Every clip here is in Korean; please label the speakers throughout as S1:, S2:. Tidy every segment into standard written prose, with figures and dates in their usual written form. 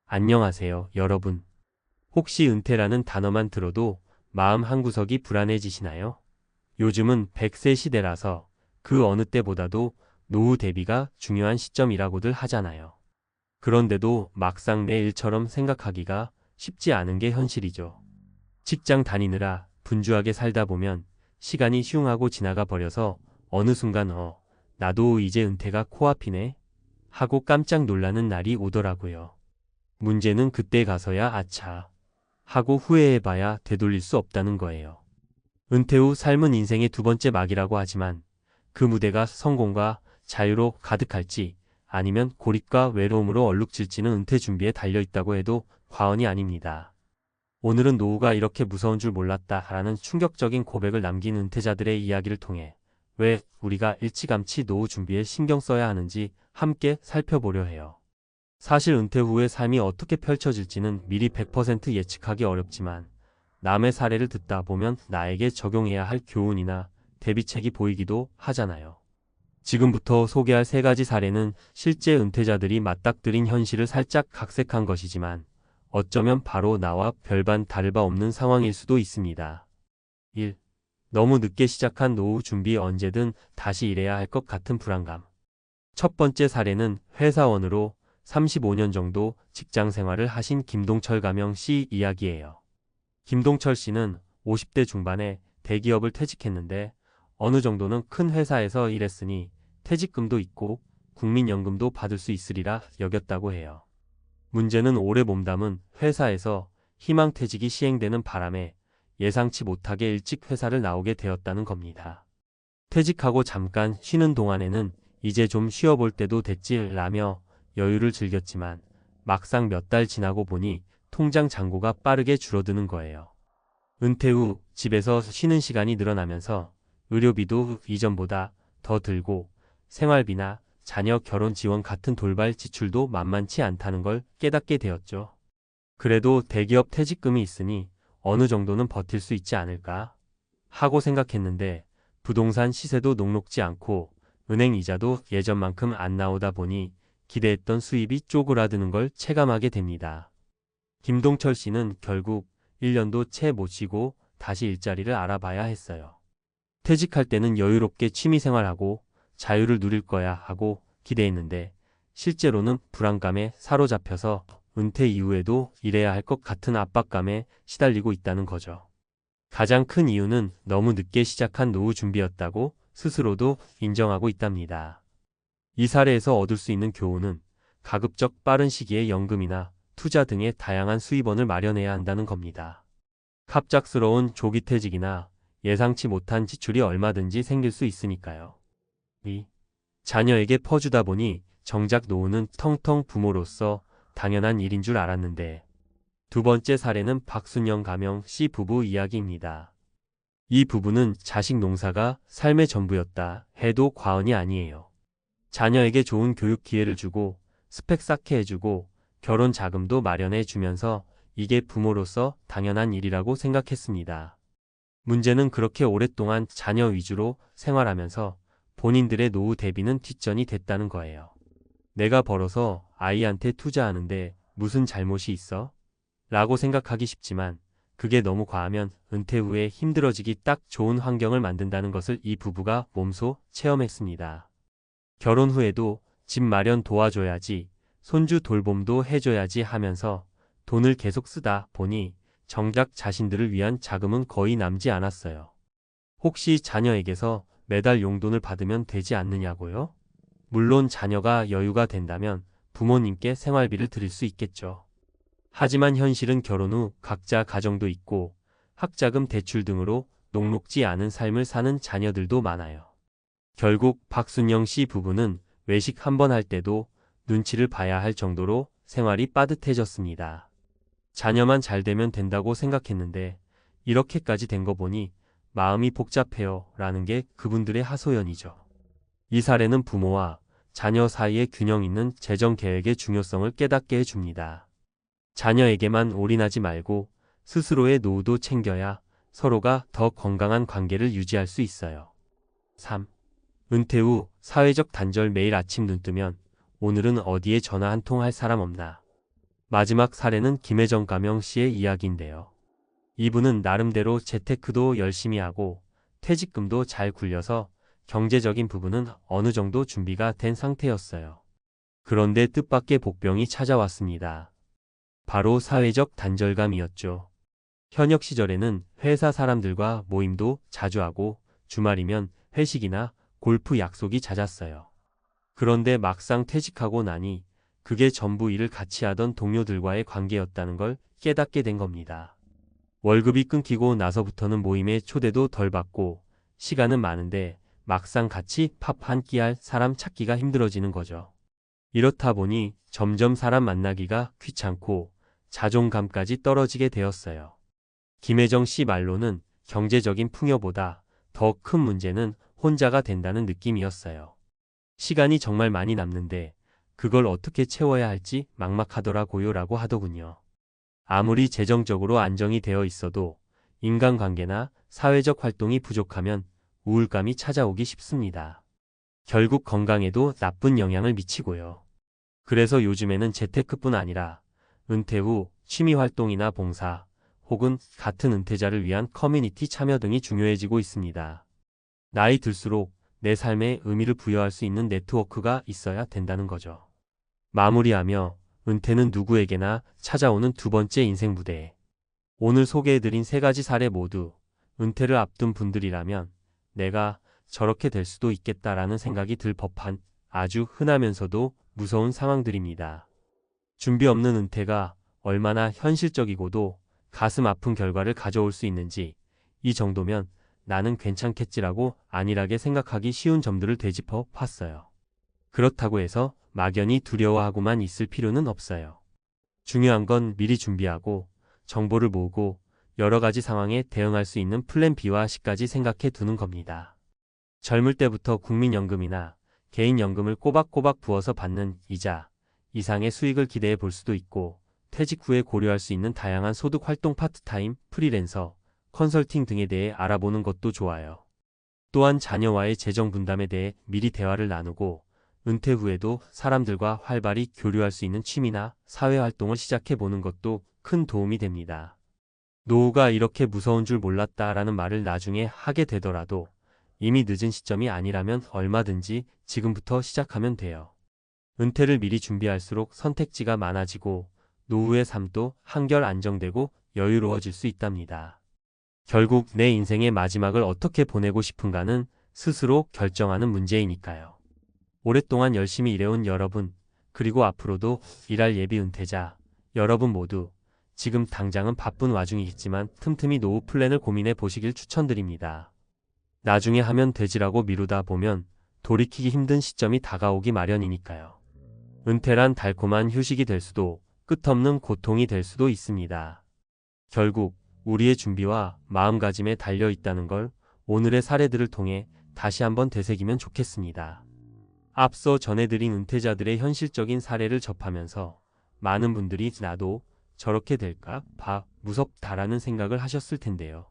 S1: 안녕하세요, 여러분. 혹시 은퇴라는 단어만 들어도 마음 한구석이 불안해지시나요? 요즘은 100세 시대라서 그 어느 때보다도 노후 대비가 중요한 시점이라고들 하잖아요. 그런데도 막상 내 일처럼 생각하기가 쉽지 않은 게 현실이죠. 직장 다니느라 분주하게 살다 보면 시간이 슝하고 지나가 버려서 어느 순간 나도 이제 은퇴가 코앞이네 하고 깜짝 놀라는 날이 오더라고요. 문제는 그때 가서야 아차 하고 후회해봐야 되돌릴 수 없다는 거예요. 은퇴 후 삶은 인생의 두 번째 막이라고 하지만 그 무대가 성공과 자유로 가득할지 아니면 고립과 외로움으로 얼룩질지는 은퇴 준비에 달려있다고 해도 과언이 아닙니다. 오늘은 노후가 이렇게 무서운 줄 몰랐다라는 충격적인 고백을 남긴 은퇴자들의 이야기를 통해 왜 우리가 일찌감치 노후 준비에 신경 써야 하는지 함께 살펴보려 해요. 사실 은퇴 후의 삶이 어떻게 펼쳐질지는 미리 100% 예측하기 어렵지만 남의 사례를 듣다 보면 나에게 적용해야 할 교훈이나 대비책이 보이기도 하잖아요. 지금부터 소개할 세 가지 사례는 실제 은퇴자들이 맞닥뜨린 현실을 살짝 각색한 것이지만 어쩌면 바로 나와 별반 다를 바 없는 상황일 수도 있습니다. 1. 너무 늦게 시작한 노후 준비 언제든 다시 일해야 할 것 같은 불안감. 첫 번째 사례는 회사원으로 35년 정도 직장 생활을 하신 김동철 가명 씨 이야기예요. 김동철 씨는 50대 중반에 대기업을 퇴직했는데 어느 정도는 큰 회사에서 일했으니 퇴직금도 있고 국민연금도 받을 수 있으리라 여겼다고 해요. 문제는 오래 몸담은 회사에서 희망퇴직이 시행되는 바람에 예상치 못하게 일찍 회사를 나오게 되었다는 겁니다. 퇴직하고 잠깐 쉬는 동안에는 이제 좀 쉬어볼 때도 됐지라며 여유를 즐겼지만 막상 몇 달 지나고 보니 통장 잔고가 빠르게 줄어드는 거예요. 은퇴 후 집에서 쉬는 시간이 늘어나면서 의료비도 이전보다 더 들고 생활비나 자녀 결혼 지원 같은 돌발 지출도 만만치 않다는 걸 깨닫게 되었죠. 그래도 대기업 퇴직금이 있으니 어느 정도는 버틸 수 있지 않을까 하고 생각했는데 부동산 시세도 녹록지 않고 은행 이자도 예전만큼 안 나오다 보니 기대했던 수입이 쪼그라드는 걸 체감하게 됩니다. 김동철 씨는 결국 1년도 채 못 쉬고 다시 일자리를 알아봐야 했어요. 퇴직할 때는 여유롭게 취미생활하고 자유를 누릴 거야 하고 기대했는데 실제로는 불안감에 사로잡혀서 은퇴 이후에도 일해야 할 것 같은 압박감에 시달리고 있다는 거죠. 가장 큰 이유는 너무 늦게 시작한 노후 준비였다고 스스로도 인정하고 있답니다. 이 사례에서 얻을 수 있는 교훈은 가급적 빠른 시기에 연금이나 투자 등의 다양한 수입원을 마련해야 한다는 겁니다. 갑작스러운 조기 퇴직이나 예상치 못한 지출이 얼마든지 생길 수 있으니까요. 2. 자녀에게 퍼주다 보니 정작 노후는 텅텅 부모로서 당연한 일인 줄 알았는데 두 번째 사례는 박순영 가명 씨 부부 이야기입니다. 이 부부는 자식 농사가 삶의 전부였다 해도 과언이 아니에요. 자녀에게 좋은 교육 기회를 주고 스펙 쌓게 해주고 결혼 자금도 마련해 주면서 이게 부모로서 당연한 일이라고 생각했습니다. 문제는 그렇게 오랫동안 자녀 위주로 생활하면서 본인들의 노후 대비는 뒷전이 됐다는 거예요. 내가 벌어서 아이한테 투자하는데 무슨 잘못이 있어? 라고 생각하기 쉽지만 그게 너무 과하면 은퇴 후에 힘들어지기 딱 좋은 환경을 만든다는 것을 이 부부가 몸소 체험했습니다. 결혼 후에도 집 마련 도와줘야지, 손주 돌봄도 해줘야지 하면서 돈을 계속 쓰다 보니 정작 자신들을 위한 자금은 거의 남지 않았어요. 혹시 자녀에게서 매달 용돈을 받으면 되지 않느냐고요? 물론 자녀가 여유가 된다면 부모님께 생활비를 드릴 수 있겠죠. 하지만 현실은 결혼 후 각자 가정도 있고 학자금 대출 등으로 녹록지 않은 삶을 사는 자녀들도 많아요. 결국 박순영 씨 부부는 외식 한번 할 때도 눈치를 봐야 할 정도로 생활이 빠듯해졌습니다. 자녀만 잘 되면 된다고 생각했는데 이렇게까지 된 거 보니 마음이 복잡해요 라는 게 그분들의 하소연이죠. 이 사례는 부모와 자녀 사이에 균형 있는 재정 계획의 중요성을 깨닫게 해줍니다. 자녀에게만 올인하지 말고 스스로의 노후도 챙겨야 서로가 더 건강한 관계를 유지할 수 있어요. 3. 은퇴 후 사회적 단절 매일 아침 눈 뜨면 오늘은 어디에 전화 한 통 할 사람 없나? 마지막 사례는 김혜정 가명 씨의 이야기인데요. 이분은 나름대로 재테크도 열심히 하고 퇴직금도 잘 굴려서 경제적인 부분은 어느 정도 준비가 된 상태였어요. 그런데 뜻밖의 복병이 찾아왔습니다. 바로 사회적 단절감이었죠. 현역 시절에는 회사 사람들과 모임도 자주 하고 주말이면 회식이나 골프 약속이 잦았어요. 그런데 막상 퇴직하고 나니 그게 전부 일을 같이 하던 동료들과의 관계였다는 걸 깨닫게 된 겁니다. 월급이 끊기고 나서부터는 모임에 초대도 덜 받고 시간은 많은데 막상 같이 밥 한 끼 할 사람 찾기가 힘들어지는 거죠. 이렇다 보니 점점 사람 만나기가 귀찮고 자존감까지 떨어지게 되었어요. 김혜정 씨 말로는 경제적인 풍요보다 더 큰 문제는 혼자가 된다는 느낌이었어요. 시간이 정말 많이 남는데 그걸 어떻게 채워야 할지 막막하더라고요라고 하더군요. 아무리 재정적으로 안정이 되어 있어도 인간관계나 사회적 활동이 부족하면 우울감이 찾아오기 쉽습니다. 결국 건강에도 나쁜 영향을 미치고요. 그래서 요즘에는 재테크뿐 아니라 은퇴 후 취미활동이나 봉사 혹은 같은 은퇴자를 위한 커뮤니티 참여 등이 중요해지고 있습니다. 나이 들수록 내 삶에 의미를 부여할 수 있는 네트워크가 있어야 된다는 거죠. 마무리하며 은퇴는 누구에게나 찾아오는 두 번째 인생 무대. 오늘 소개해드린 세 가지 사례 모두 은퇴를 앞둔 분들이라면 내가 저렇게 될 수도 있겠다라는 생각이 들 법한 아주 흔하면서도 무서운 상황들입니다. 준비 없는 은퇴가 얼마나 현실적이고도 가슴 아픈 결과를 가져올 수 있는지 이 정도면 나는 괜찮겠지라고 안일하게 생각하기 쉬운 점들을 되짚어 봤어요. 그렇다고 해서 막연히 두려워하고만 있을 필요는 없어요. 중요한 건 미리 준비하고 정보를 모으고 여러 가지 상황에 대응할 수 있는 플랜 B와 C까지 생각해 두는 겁니다. 젊을 때부터 국민연금이나 개인연금을 꼬박꼬박 부어서 받는 이자 이상의 수익을 기대해 볼 수도 있고 퇴직 후에 고려할 수 있는 다양한 소득 활동 파트타임, 프리랜서, 컨설팅 등에 대해 알아보는 것도 좋아요. 또한 자녀와의 재정 분담에 대해 미리 대화를 나누고 은퇴 후에도 사람들과 활발히 교류할 수 있는 취미나 사회활동을 시작해 보는 것도 큰 도움이 됩니다. 노후가 이렇게 무서운 줄 몰랐다라는 말을 나중에 하게 되더라도 이미 늦은 시점이 아니라면 얼마든지 지금부터 시작하면 돼요. 은퇴를 미리 준비할수록 선택지가 많아지고 노후의 삶도 한결 안정되고 여유로워질 수 있답니다. 결국 내 인생의 마지막을 어떻게 보내고 싶은가는 스스로 결정하는 문제이니까요. 오랫동안 열심히 일해온 여러분, 그리고 앞으로도 일할 예비 은퇴자, 여러분 모두 지금 당장은 바쁜 와중이겠지만 틈틈이 노후 플랜을 고민해 보시길 추천드립니다. 나중에 하면 되지라고 미루다 보면 돌이키기 힘든 시점이 다가오기 마련이니까요. 은퇴란 달콤한 휴식이 될 수도 끝없는 고통이 될 수도 있습니다. 결국 우리의 준비와 마음가짐에 달려 있다는 걸 오늘의 사례들을 통해 다시 한번 되새기면 좋겠습니다. 앞서 전해드린 은퇴자들의 현실적인 사례를 접하면서 많은 분들이 나도 저렇게 될까 봐 무섭다라는 생각을 하셨을 텐데요.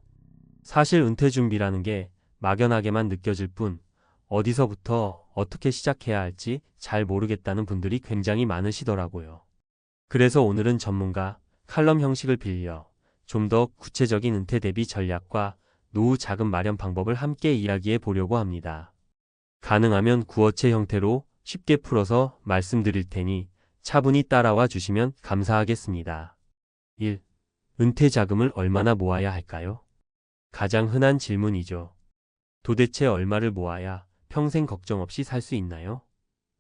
S1: 사실 은퇴 준비라는 게 막연하게만 느껴질 뿐 어디서부터 어떻게 시작해야 할지 잘 모르겠다는 분들이 굉장히 많으시더라고요. 그래서 오늘은 전문가 칼럼 형식을 빌려 좀 더 구체적인 은퇴 대비 전략과 노후 자금 마련 방법을 함께 이야기해 보려고 합니다. 가능하면 구어체 형태로 쉽게 풀어서 말씀드릴 테니 차분히 따라와 주시면 감사하겠습니다. 1. 은퇴 자금을 얼마나 모아야 할까요? 가장 흔한 질문이죠. 도대체 얼마를 모아야 평생 걱정 없이 살 수 있나요?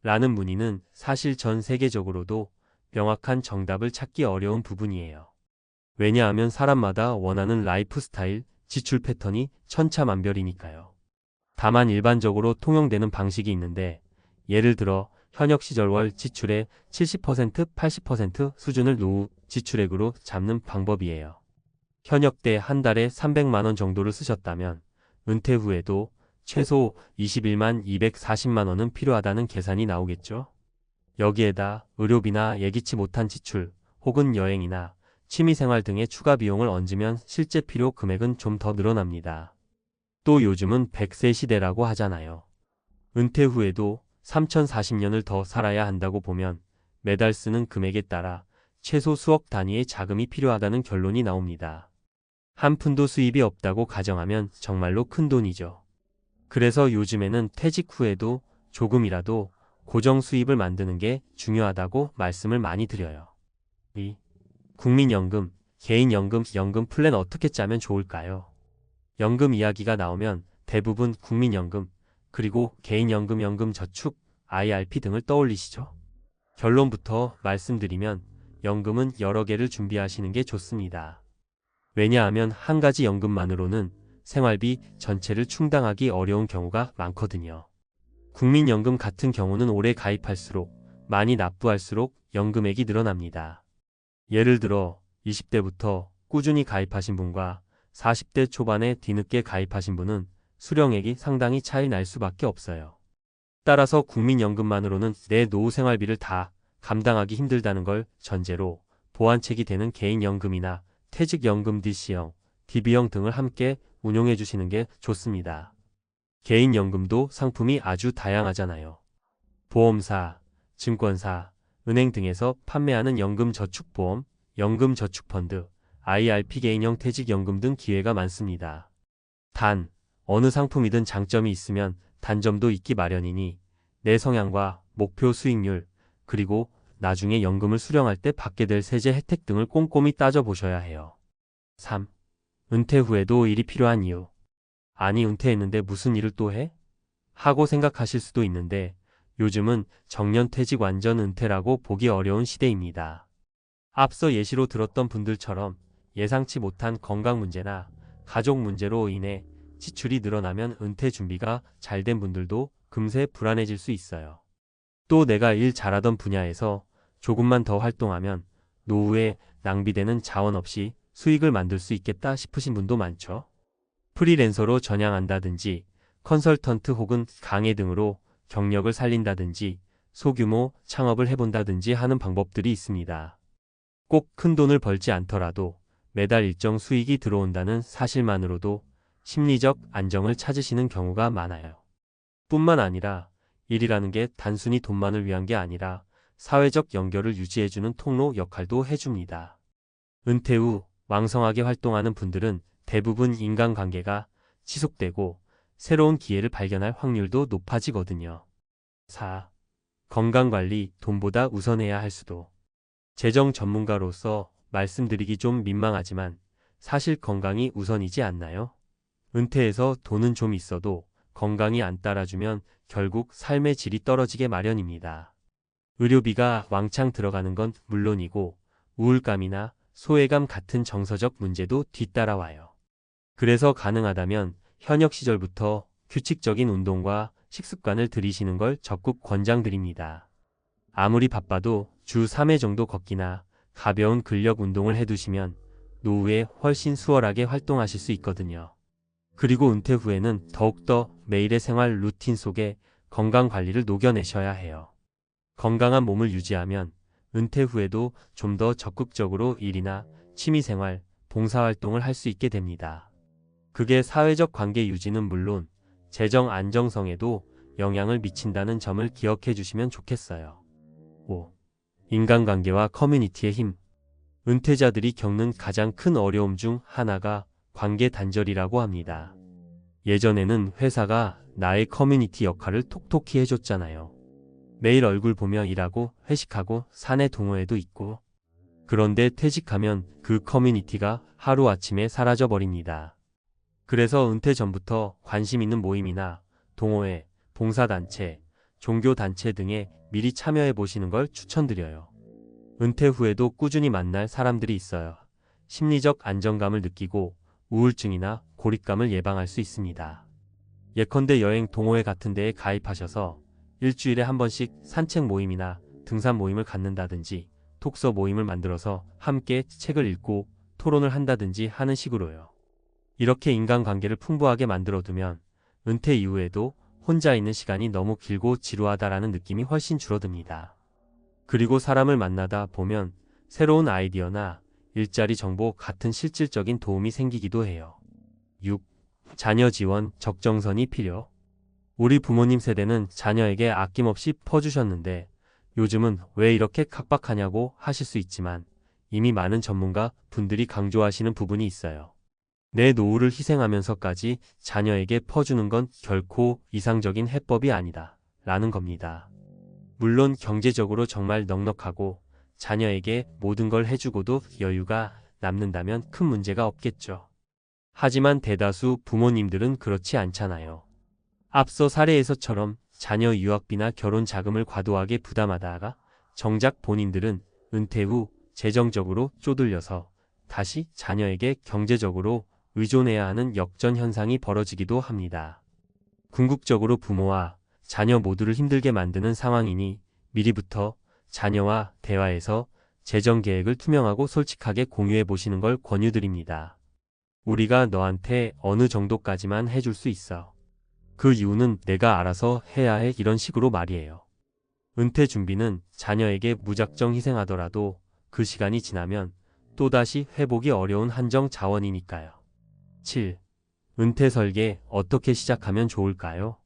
S1: 라는 문의는 사실 전 세계적으로도 명확한 정답을 찾기 어려운 부분이에요. 왜냐하면 사람마다 원하는 라이프 스타일, 지출 패턴이 천차만별이니까요. 다만 일반적으로 통용되는 방식이 있는데 예를 들어 현역 시절 월 지출의 70%, 80% 수준을 노후 지출액으로 잡는 방법이에요. 현역 때 한 달에 300만 원 정도를 쓰셨다면 은퇴 후에도 최소 21만 240만 원은 필요하다는 계산이 나오겠죠. 여기에다 의료비나 예기치 못한 지출 혹은 여행이나 취미생활 등의 추가 비용을 얹으면 실제 필요 금액은 좀 더 늘어납니다. 또 요즘은 100세 시대라고 하잖아요. 은퇴 후에도 3040년을 더 살아야 한다고 보면 매달 쓰는 금액에 따라 최소 수억 단위의 자금이 필요하다는 결론이 나옵니다. 한 푼도 수입이 없다고 가정하면 정말로 큰 돈이죠. 그래서 요즘에는 퇴직 후에도 조금이라도 고정 수입을 만드는 게 중요하다고 말씀을 많이 드려요. 이 국민연금, 개인연금, 연금 플랜 어떻게 짜면 좋을까요? 연금 이야기가 나오면 대부분 국민연금, 그리고 개인연금, 연금저축, IRP 등을 떠올리시죠. 결론부터 말씀드리면 연금은 여러 개를 준비하시는 게 좋습니다. 왜냐하면 한 가지 연금만으로는 생활비 전체를 충당하기 어려운 경우가 많거든요. 국민연금 같은 경우는 오래 가입할수록 많이 납부할수록 연금액이 늘어납니다. 예를 들어 20대부터 꾸준히 가입하신 분과 40대 초반에 뒤늦게 가입하신 분은 수령액이 상당히 차이 날 수밖에 없어요. 따라서 국민연금만으로는 내 노후 생활비를 다 감당하기 힘들다는 걸 전제로 보완책이 되는 개인연금이나 퇴직연금 DC형, DB형 등을 함께 운용해 주시는 게 좋습니다. 개인연금도 상품이 아주 다양하잖아요. 보험사, 증권사, 은행 등에서 판매하는 연금저축보험, 연금저축펀드, IRP 개인형 퇴직연금 등 기회가 많습니다. 단, 어느 상품이든 장점이 있으면 단점도 있기 마련이니 내 성향과 목표 수익률, 그리고 나중에 연금을 수령할 때 받게 될 세제 혜택 등을 꼼꼼히 따져보셔야 해요. 3. 은퇴 후에도 일이 필요한 이유. 아니, 은퇴했는데 무슨 일을 또 해? 하고 생각하실 수도 있는데 요즘은 정년퇴직 완전 은퇴라고 보기 어려운 시대입니다. 앞서 예시로 들었던 분들처럼 예상치 못한 건강 문제나 가족 문제로 인해 지출이 늘어나면 은퇴 준비가 잘 된 분들도 금세 불안해질 수 있어요. 또 내가 일 잘하던 분야에서 조금만 더 활동하면 노후에 낭비되는 자원 없이 수익을 만들 수 있겠다 싶으신 분도 많죠. 프리랜서로 전향한다든지 컨설턴트 혹은 강의 등으로 경력을 살린다든지 소규모 창업을 해본다든지 하는 방법들이 있습니다. 꼭 큰 돈을 벌지 않더라도 매달 일정 수익이 들어온다는 사실만으로도 심리적 안정을 찾으시는 경우가 많아요. 뿐만 아니라 일이라는 게 단순히 돈만을 위한 게 아니라 사회적 연결을 유지해주는 통로 역할도 해줍니다. 은퇴 후 왕성하게 활동하는 분들은 대부분 인간관계가 지속되고 새로운 기회를 발견할 확률도 높아지거든요. 4. 건강관리, 돈보다 우선해야 할 수도. 재정 전문가로서 말씀드리기 좀 민망하지만 사실 건강이 우선이지 않나요? 은퇴해서 돈은 좀 있어도 건강이 안 따라주면 결국 삶의 질이 떨어지게 마련입니다. 의료비가 왕창 들어가는 건 물론이고 우울감이나 소외감 같은 정서적 문제도 뒤따라와요. 그래서 가능하다면 현역 시절부터 규칙적인 운동과 식습관을 들이시는 걸 적극 권장드립니다. 아무리 바빠도 주 3회 정도 걷기나 가벼운 근력 운동을 해두시면 노후에 훨씬 수월하게 활동하실 수 있거든요. 그리고 은퇴 후에는 더욱더 매일의 생활 루틴 속에 건강관리를 녹여내셔야 해요. 건강한 몸을 유지하면 은퇴 후에도 좀 더 적극적으로 일이나 취미생활, 봉사활동을 할 수 있게 됩니다. 그게 사회적 관계 유지는 물론 재정 안정성에도 영향을 미친다는 점을 기억해 주시면 좋겠어요. 5. 인간관계와 커뮤니티의 힘. 은퇴자들이 겪는 가장 큰 어려움 중 하나가 관계 단절이라고 합니다. 예전에는 회사가 나의 커뮤니티 역할을 톡톡히 해줬잖아요. 매일 얼굴 보며 일하고 회식하고 사내 동호회도 있고. 그런데 퇴직하면 그 커뮤니티가 하루아침에 사라져버립니다. 그래서 은퇴 전부터 관심 있는 모임이나 동호회, 봉사단체, 종교단체 등에 미리 참여해 보시는 걸 추천드려요. 은퇴 후에도 꾸준히 만날 사람들이 있어요. 심리적 안정감을 느끼고 우울증이나 고립감을 예방할 수 있습니다. 예컨대 여행 동호회 같은 데에 가입하셔서 일주일에 한 번씩 산책 모임이나 등산 모임을 갖는다든지 독서 모임을 만들어서 함께 책을 읽고 토론을 한다든지 하는 식으로요. 이렇게 인간관계를 풍부하게 만들어두면 은퇴 이후에도 혼자 있는 시간이 너무 길고 지루하다라는 느낌이 훨씬 줄어듭니다. 그리고 사람을 만나다 보면 새로운 아이디어나 일자리 정보 같은 실질적인 도움이 생기기도 해요. 6. 자녀 지원, 적정선이 필요. 우리 부모님 세대는 자녀에게 아낌없이 퍼주셨는데 요즘은 왜 이렇게 각박하냐고 하실 수 있지만 이미 많은 전문가 분들이 강조하시는 부분이 있어요. 내 노후를 희생하면서까지 자녀에게 퍼주는 건 결코 이상적인 해법이 아니다. 라는 겁니다. 물론 경제적으로 정말 넉넉하고 자녀에게 모든 걸 해주고도 여유가 남는다면 큰 문제가 없겠죠. 하지만 대다수 부모님들은 그렇지 않잖아요. 앞서 사례에서처럼 자녀 유학비나 결혼 자금을 과도하게 부담하다가 정작 본인들은 은퇴 후 재정적으로 쪼들려서 다시 자녀에게 경제적으로 의존해야 하는 역전 현상이 벌어지기도 합니다. 궁극적으로 부모와 자녀 모두를 힘들게 만드는 상황이니 미리부터 자녀와 대화해서 재정 계획을 투명하고 솔직하게 공유해 보시는 걸 권유드립니다. 우리가 너한테 어느 정도까지만 해줄 수 있어. 그 이유는 내가 알아서 해야 해 이런 식으로 말이에요. 은퇴 준비는 자녀에게 무작정 희생하더라도 그 시간이 지나면 또다시 회복이 어려운 한정 자원이니까요. 7. 은퇴 설계 어떻게 시작하면 좋을까요?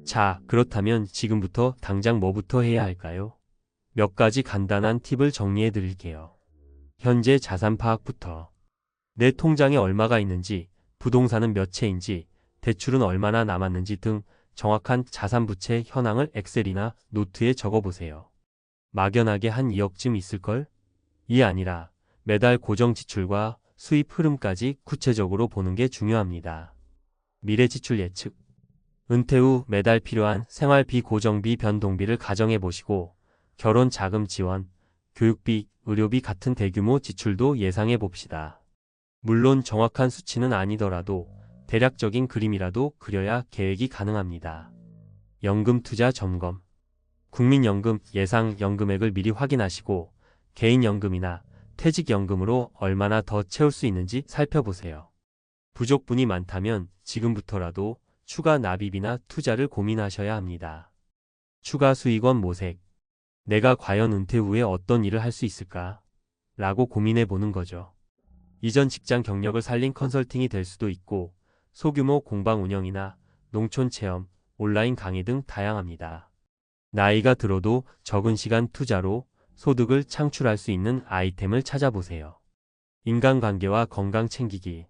S1: 자, 그렇다면 지금부터 당장 뭐부터 해야 할까요? 몇 가지 간단한 팁을 정리해 드릴게요. 현재 자산 파악부터. 내 통장에 얼마가 있는지, 부동산은 몇 채인지, 대출은 얼마나 남았는지 등 정확한 자산 부채 현황을 엑셀이나 노트에 적어보세요. 막연하게 한 2억쯤 있을걸? 이 아니라 매달 고정 지출과 수입 흐름까지 구체적으로 보는 게 중요합니다. 미래 지출 예측. 은퇴 후 매달 필요한 생활비 고정비 변동비를 가정해 보시고 결혼 자금 지원, 교육비, 의료비 같은 대규모 지출도 예상해 봅시다. 물론 정확한 수치는 아니더라도 대략적인 그림이라도 그려야 계획이 가능합니다. 연금 투자 점검. 국민연금 예상 연금액을 미리 확인하시고 개인연금이나 퇴직연금으로 얼마나 더 채울 수 있는지 살펴보세요. 부족분이 많다면 지금부터라도 추가 납입이나 투자를 고민하셔야 합니다. 추가 수익원 모색. 내가 과연 은퇴 후에 어떤 일을 할 수 있을까? 라고 고민해 보는 거죠. 이전 직장 경력을 살린 컨설팅이 될 수도 있고 소규모 공방 운영이나 농촌 체험, 온라인 강의 등 다양합니다. 나이가 들어도 적은 시간 투자로 소득을 창출할 수 있는 아이템을 찾아보세요. 인간관계와 건강 챙기기.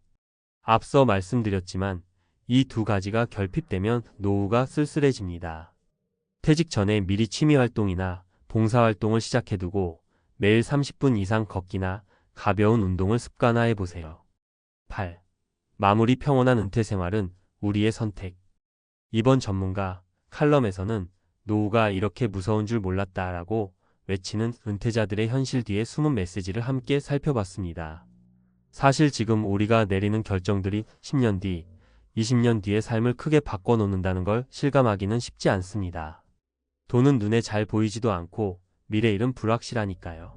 S1: 앞서 말씀드렸지만 이 두 가지가 결핍되면 노후가 쓸쓸해집니다. 퇴직 전에 미리 취미활동이나 봉사활동을 시작해두고 매일 30분 이상 걷기나 가벼운 운동을 습관화해보세요. 8. 마무리 평온한 은퇴 생활은 우리의 선택. 이번 전문가 칼럼에서는 노후가 이렇게 무서운 줄 몰랐다라고 외치는 은퇴자들의 현실 뒤에 숨은 메시지를 함께 살펴봤습니다. 사실 지금 우리가 내리는 결정들이 10년 뒤, 20년 뒤의 삶을 크게 바꿔놓는다는 걸 실감하기는 쉽지 않습니다. 돈은 눈에 잘 보이지도 않고 미래일은 불확실하니까요.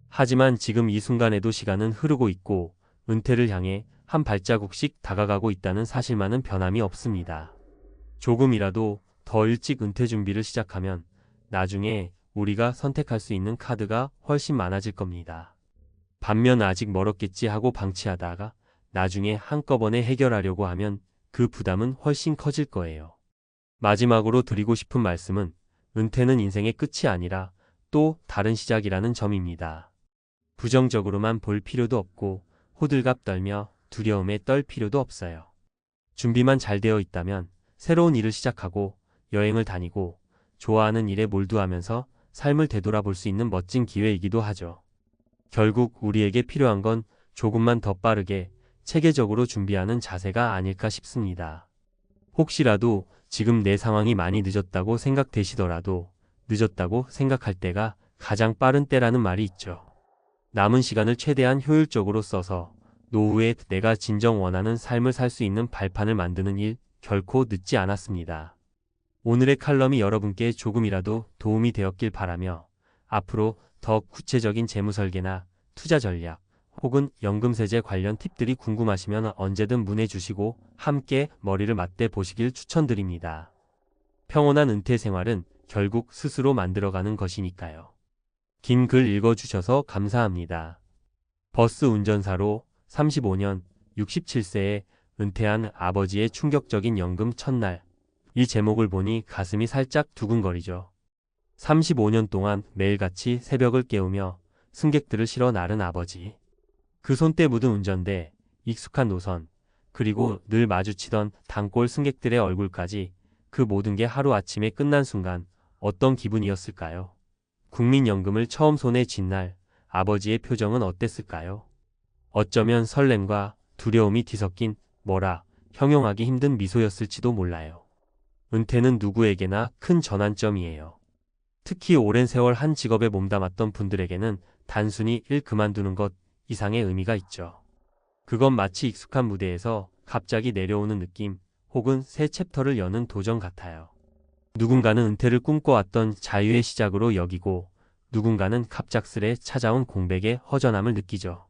S1: 하지만 지금 이 순간에도 시간은 흐르고 있고 은퇴를 향해 한 발자국씩 다가가고 있다는 사실만은 변함이 없습니다. 조금이라도 더 일찍 은퇴 준비를 시작하면 나중에 우리가 선택할 수 있는 카드가 훨씬 많아질 겁니다. 반면 아직 멀었겠지 하고 방치하다가 나중에 한꺼번에 해결하려고 하면 그 부담은 훨씬 커질 거예요. 마지막으로 드리고 싶은 말씀은 은퇴는 인생의 끝이 아니라 또 다른 시작이라는 점입니다. 부정적으로만 볼 필요도 없고 호들갑 떨며 두려움에 떨 필요도 없어요. 준비만 잘 되어 있다면 새로운 일을 시작하고 여행을 다니고 좋아하는 일에 몰두하면서 삶을 되돌아볼 수 있는 멋진 기회이기도 하죠. 결국 우리에게 필요한 건 조금만 더 빠르게 체계적으로 준비하는 자세가 아닐까 싶습니다. 혹시라도 지금 내 상황이 많이 늦었다고 생각되시더라도 늦었다고 생각할 때가 가장 빠른 때라는 말이 있죠. 남은 시간을 최대한 효율적으로 써서 노후에 내가 진정 원하는 삶을 살 수 있는 발판을 만드는 일 결코 늦지 않았습니다. 오늘의 칼럼이 여러분께 조금이라도 도움이 되었길 바라며 앞으로 더 구체적인 재무 설계나 투자 전략 혹은 연금세제 관련 팁들이 궁금하시면 언제든 문의 주시고 함께 머리를 맞대 보시길 추천드립니다. 평온한 은퇴 생활은 결국 스스로 만들어가는 것이니까요. 긴 글 읽어주셔서 감사합니다. 버스 운전사로 35년 67세에 은퇴한 아버지의 충격적인 연금 첫날. 이 제목을 보니 가슴이 살짝 두근거리죠. 35년 동안 매일같이 새벽을 깨우며 승객들을 실어 나른 아버지. 그 손때 묻은 운전대, 익숙한 노선, 그리고 늘 마주치던 단골 승객들의 얼굴까지 그 모든 게 하루아침에 끝난 순간 어떤 기분이었을까요? 국민연금을 처음 손에 쥔 날 아버지의 표정은 어땠을까요? 어쩌면 설렘과 두려움이 뒤섞인 뭐라 형용하기 힘든 미소였을지도 몰라요. 은퇴는 누구에게나 큰 전환점이에요. 특히 오랜 세월 한 직업에 몸담았던 분들에게는 단순히 일 그만두는 것 이상의 의미가 있죠. 그건 마치 익숙한 무대에서 갑자기 내려오는 느낌 혹은 새 챕터를 여는 도전 같아요. 누군가는 은퇴를 꿈꿔왔던 자유의 시작으로 여기고 누군가는 갑작스레 찾아온 공백의 허전함을 느끼죠.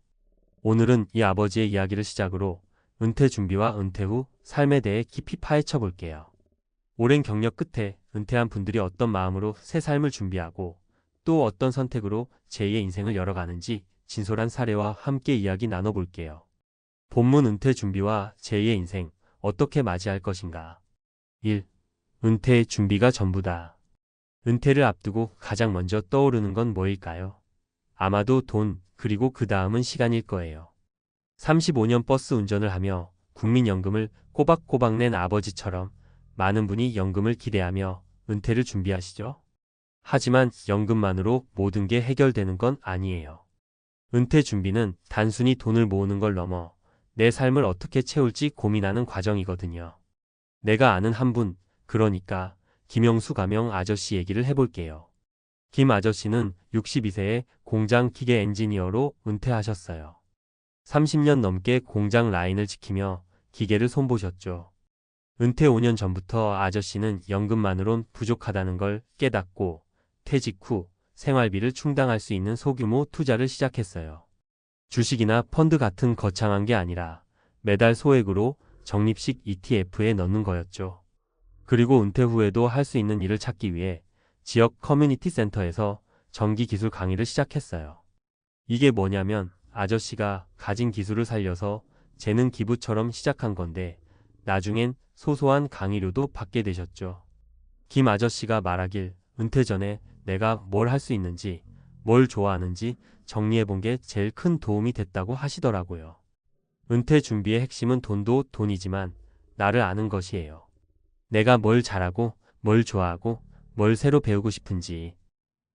S1: 오늘은 이 아버지의 이야기를 시작으로 은퇴 준비와 은퇴 후 삶에 대해 깊이 파헤쳐 볼게요. 오랜 경력 끝에 은퇴한 분들이 어떤 마음으로 새 삶을 준비하고 또 어떤 선택으로 제2의 인생을 열어가는지 진솔한 사례와 함께 이야기 나눠볼게요. 본문 은퇴 준비와 제2의 인생 어떻게 맞이할 것인가. 1. 은퇴의 준비가 전부다. 은퇴를 앞두고 가장 먼저 떠오르는 건 뭐일까요? 아마도 돈, 그리고 그 다음은 시간일 거예요. 35년 버스 운전을 하며 국민연금을 꼬박꼬박 낸 아버지처럼 많은 분이 연금을 기대하며 은퇴를 준비하시죠. 하지만 연금만으로 모든 게 해결되는 건 아니에요. 은퇴 준비는 단순히 돈을 모으는 걸 넘어 내 삶을 어떻게 채울지 고민하는 과정이거든요. 내가 아는 한 분, 그러니까 김영수 가명 아저씨 얘기를 해볼게요. 김 아저씨는 62세에 공장 기계 엔지니어로 은퇴하셨어요. 30년 넘게 공장 라인을 지키며 기계를 손보셨죠. 은퇴 5년 전부터 아저씨는 연금만으론 부족하다는 걸 깨닫고 퇴직 후 생활비를 충당할 수 있는 소규모 투자를 시작했어요. 주식이나 펀드 같은 거창한 게 아니라 매달 소액으로 적립식 ETF에 넣는 거였죠. 그리고 은퇴 후에도 할 수 있는 일을 찾기 위해 지역 커뮤니티 센터에서 전기 기술 강의를 시작했어요. 이게 뭐냐면 아저씨가 가진 기술을 살려서 재능 기부처럼 시작한 건데 나중엔 소소한 강의료도 받게 되셨죠. 김 아저씨가 말하길 은퇴 전에 내가 뭘 할 수 있는지, 뭘 좋아하는지 정리해본 게 제일 큰 도움이 됐다고 하시더라고요. 은퇴 준비의 핵심은 돈도 돈이지만 나를 아는 것이에요. 내가 뭘 잘하고, 뭘 좋아하고, 뭘 새로 배우고 싶은지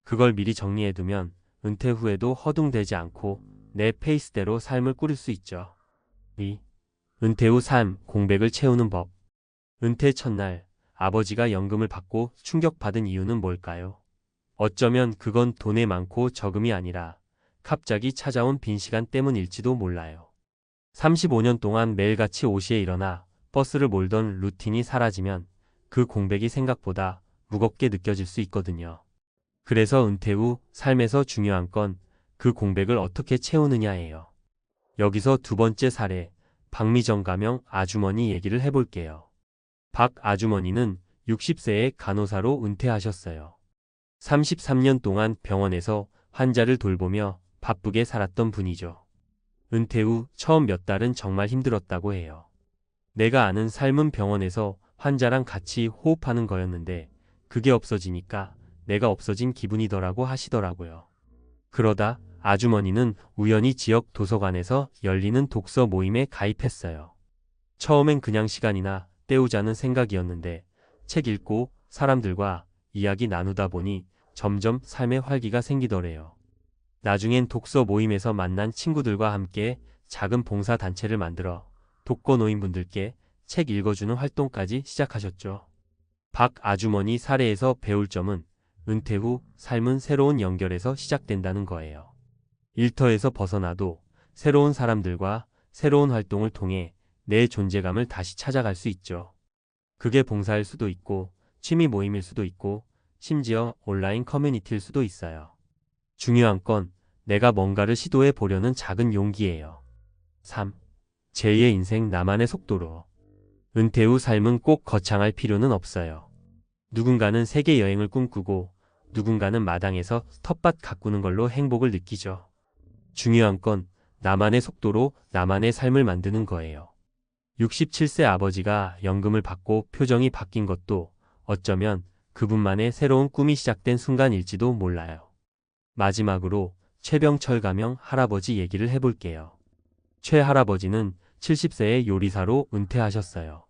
S1: 그걸 미리 정리해두면 은퇴 후에도 허둥대지 않고 내 페이스대로 삶을 꾸릴 수 있죠. 2. 은퇴 후 삶, 공백을 채우는 법. 은퇴 첫날 아버지가 연금을 받고 충격받은 이유는 뭘까요? 어쩌면 그건 돈의 많고 적음이 아니라 갑자기 찾아온 빈 시간 때문일지도 몰라요. 35년 동안 매일같이 5시에 일어나 버스를 몰던 루틴이 사라지면 그 공백이 생각보다 무겁게 느껴질 수 있거든요. 그래서 은퇴 후 삶에서 중요한 건 그 공백을 어떻게 채우느냐예요. 여기서 두 번째 사례, 박미정 가명 아주머니 얘기를 해볼게요. 박 아주머니는 60세에 간호사로 은퇴하셨어요. 33년 동안 병원에서 환자를 돌보며 바쁘게 살았던 분이죠. 은퇴 후 처음 몇 달은 정말 힘들었다고 해요. 내가 아는 삶은 병원에서 환자랑 같이 호흡하는 거였는데 그게 없어지니까 내가 없어진 기분이더라고 하시더라고요. 그러다 아주머니는 우연히 지역 도서관에서 열리는 독서 모임에 가입했어요. 처음엔 그냥 시간이나 때우자는 생각이었는데 책 읽고 사람들과 이야기 나누다 보니 점점 삶에 활기가 생기더래요. 나중엔 독서 모임에서 만난 친구들과 함께 작은 봉사단체를 만들어 독거노인분들께 책 읽어주는 활동까지 시작하셨죠. 박 아주머니 사례에서 배울 점은 은퇴 후 삶은 새로운 연결에서 시작된다는 거예요. 일터에서 벗어나도 새로운 사람들과 새로운 활동을 통해 내 존재감을 다시 찾아갈 수 있죠. 그게 봉사일 수도 있고 취미 모임일 수도 있고 심지어 온라인 커뮤니티일 수도 있어요. 중요한 건 내가 뭔가를 시도해 보려는 작은 용기예요. 3. 제2의 인생 나만의 속도로. 은퇴 후 삶은 꼭 거창할 필요는 없어요. 누군가는 세계 여행을 꿈꾸고 누군가는 마당에서 텃밭 가꾸는 걸로 행복을 느끼죠. 중요한 건 나만의 속도로 나만의 삶을 만드는 거예요. 67세 아버지가 연금을 받고 표정이 바뀐 것도 어쩌면 그분만의 새로운 꿈이 시작된 순간일지도 몰라요. 마지막으로 최병철 가명 할아버지 얘기를 해볼게요. 최 할아버지는 70세의 요리사로 은퇴하셨어요.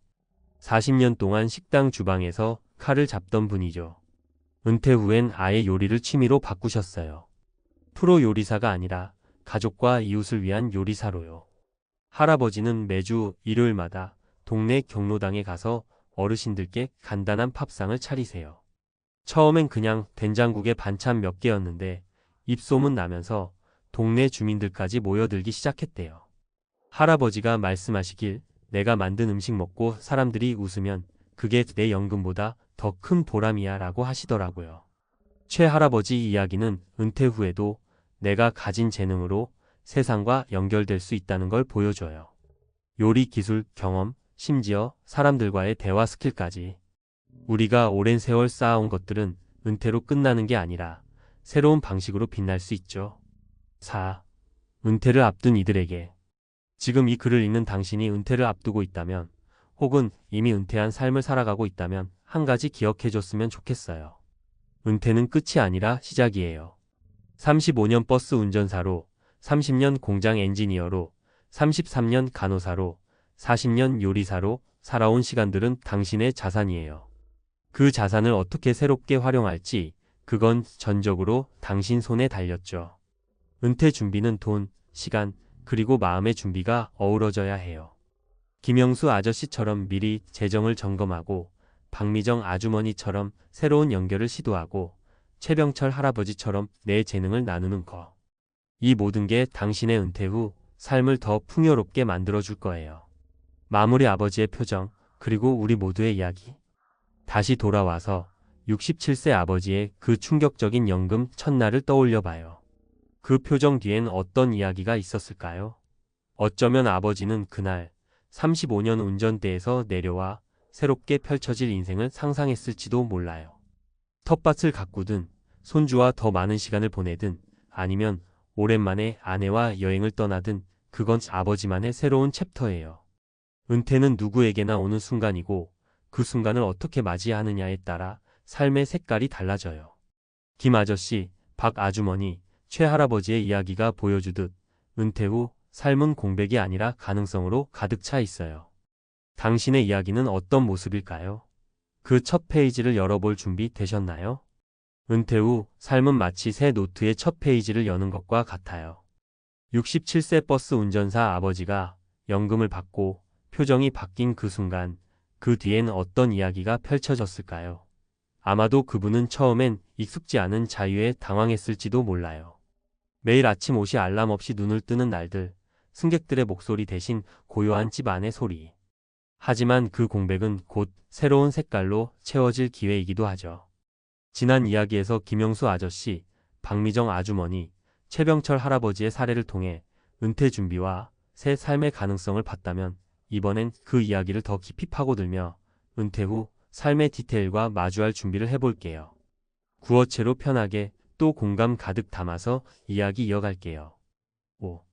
S1: 40년 동안 식당 주방에서 칼을 잡던 분이죠. 은퇴 후엔 아예 요리를 취미로 바꾸셨어요. 프로 요리사가 아니라 가족과 이웃을 위한 요리사로요. 할아버지는 매주 일요일마다 동네 경로당에 가서 어르신들께 간단한 밥상을 차리세요. 처음엔 그냥 된장국에 반찬 몇 개였는데 입소문 나면서 동네 주민들까지 모여들기 시작했대요. 할아버지가 말씀하시길 내가 만든 음식 먹고 사람들이 웃으면 그게 내 연금보다 더 큰 보람이야 라고 하시더라고요. 최 할아버지 이야기는 은퇴 후에도 내가 가진 재능으로 세상과 연결될 수 있다는 걸 보여줘요. 요리 기술, 경험, 심지어 사람들과의 대화 스킬까지. 우리가 오랜 세월 쌓아온 것들은 은퇴로 끝나는 게 아니라 새로운 방식으로 빛날 수 있죠. 4. 은퇴를 앞둔 이들에게. 지금 이 글을 읽는 당신이 은퇴를 앞두고 있다면, 혹은 이미 은퇴한 삶을 살아가고 있다면 한 가지 기억해줬으면 좋겠어요. 은퇴는 끝이 아니라 시작이에요. 35년 버스 운전사로, 30년 공장 엔지니어로, 33년 간호사로, 40년 요리사로 살아온 시간들은 당신의 자산이에요. 그 자산을 어떻게 새롭게 활용할지, 그건 전적으로 당신 손에 달렸죠. 은퇴 준비는 돈, 시간, 그리고 마음의 준비가 어우러져야 해요. 김영수 아저씨처럼 미리 재정을 점검하고, 박미정 아주머니처럼 새로운 연결을 시도하고, 최병철 할아버지처럼 내 재능을 나누는 거. 이 모든 게 당신의 은퇴 후 삶을 더 풍요롭게 만들어줄 거예요. 마무리 아버지의 표정, 그리고 우리 모두의 이야기. 다시 돌아와서 67세 아버지의 그 충격적인 연금 첫날을 떠올려 봐요. 그 표정 뒤엔 어떤 이야기가 있었을까요? 어쩌면 아버지는 그날 35년 운전대에서 내려와 새롭게 펼쳐질 인생을 상상했을지도 몰라요. 텃밭을 가꾸든, 손주와 더 많은 시간을 보내든, 아니면 오랜만에 아내와 여행을 떠나든 그건 아버지만의 새로운 챕터예요. 은퇴는 누구에게나 오는 순간이고 그 순간을 어떻게 맞이하느냐에 따라 삶의 색깔이 달라져요. 김 아저씨, 박 아주머니, 최 할아버지의 이야기가 보여주듯 은퇴 후 삶은 공백이 아니라 가능성으로 가득 차 있어요. 당신의 이야기는 어떤 모습일까요? 그 첫 페이지를 열어볼 준비 되셨나요? 은퇴 후 삶은 마치 새 노트의 첫 페이지를 여는 것과 같아요. 67세 버스 운전사 아버지가 연금을 받고 표정이 바뀐 그 순간, 그 뒤엔 어떤 이야기가 펼쳐졌을까요? 아마도 그분은 처음엔 익숙지 않은 자유에 당황했을지도 몰라요. 매일 아침 5시 알람 없이 눈을 뜨는 날들, 승객들의 목소리 대신 고요한 집 안의 소리. 하지만 그 공백은 곧 새로운 색깔로 채워질 기회이기도 하죠. 지난 이야기에서 김영수 아저씨, 박미정 아주머니, 최병철 할아버지의 사례를 통해 은퇴 준비와 새 삶의 가능성을 봤다면 이번엔 그 이야기를 더 깊이 파고들며 은퇴 후 삶의 디테일과 마주할 준비를 해볼게요. 구어체로 편하게 또 공감 가득 담아서 이야기 이어갈게요. 5.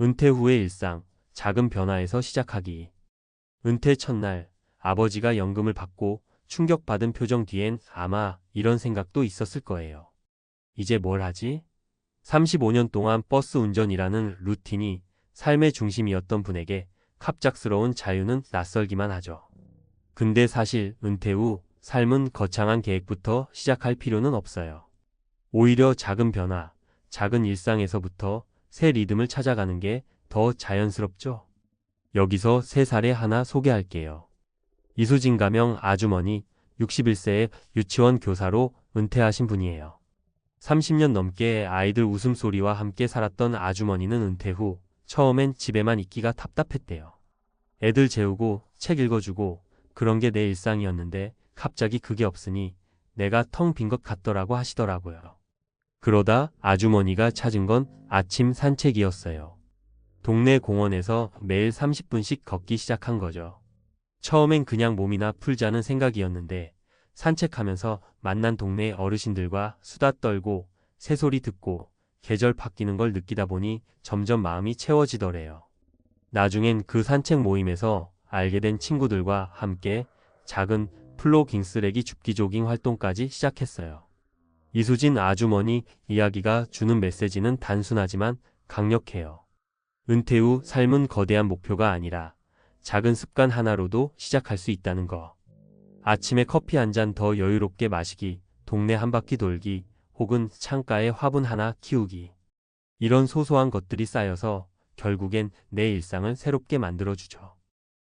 S1: 은퇴 후의 일상, 작은 변화에서 시작하기. 은퇴 첫날, 아버지가 연금을 받고 충격받은 표정 뒤엔 아마 이런 생각도 있었을 거예요. 이제 뭘 하지? 35년 동안 버스 운전이라는 루틴이 삶의 중심이었던 분에게 갑작스러운 자유는 낯설기만 하죠. 근데 사실 은퇴 후 삶은 거창한 계획부터 시작할 필요는 없어요. 오히려 작은 변화, 작은 일상에서부터 새 리듬을 찾아가는 게 더 자연스럽죠. 여기서 세 사례 하나 소개할게요. 이수진 가명 아주머니, 61세의 유치원 교사로 은퇴하신 분이에요. 30년 넘게 아이들 웃음소리와 함께 살았던 아주머니는 은퇴 후 처음엔 집에만 있기가 답답했대요. 애들 재우고 책 읽어주고 그런 게 내 일상이었는데 갑자기 그게 없으니 내가 텅 빈 것 같더라고 하시더라고요. 그러다 아주머니가 찾은 건 아침 산책이었어요. 동네 공원에서 매일 30분씩 걷기 시작한 거죠. 처음엔 그냥 몸이나 풀자는 생각이었는데 산책하면서 만난 동네 어르신들과 수다 떨고 새소리 듣고 계절 바뀌는 걸 느끼다 보니 점점 마음이 채워지더래요. 나중엔 그 산책 모임에서 알게 된 친구들과 함께 작은 플로깅 쓰레기 줍기 조깅 활동까지 시작했어요. 이수진 아주머니 이야기가 주는 메시지는 단순하지만 강력해요. 은퇴 후 삶은 거대한 목표가 아니라 작은 습관 하나로도 시작할 수 있다는 거. 아침에 커피 한 잔 더 여유롭게 마시기, 동네 한 바퀴 돌기, 혹은 창가에 화분 하나 키우기. 이런 소소한 것들이 쌓여서 결국엔 내 일상을 새롭게 만들어주죠.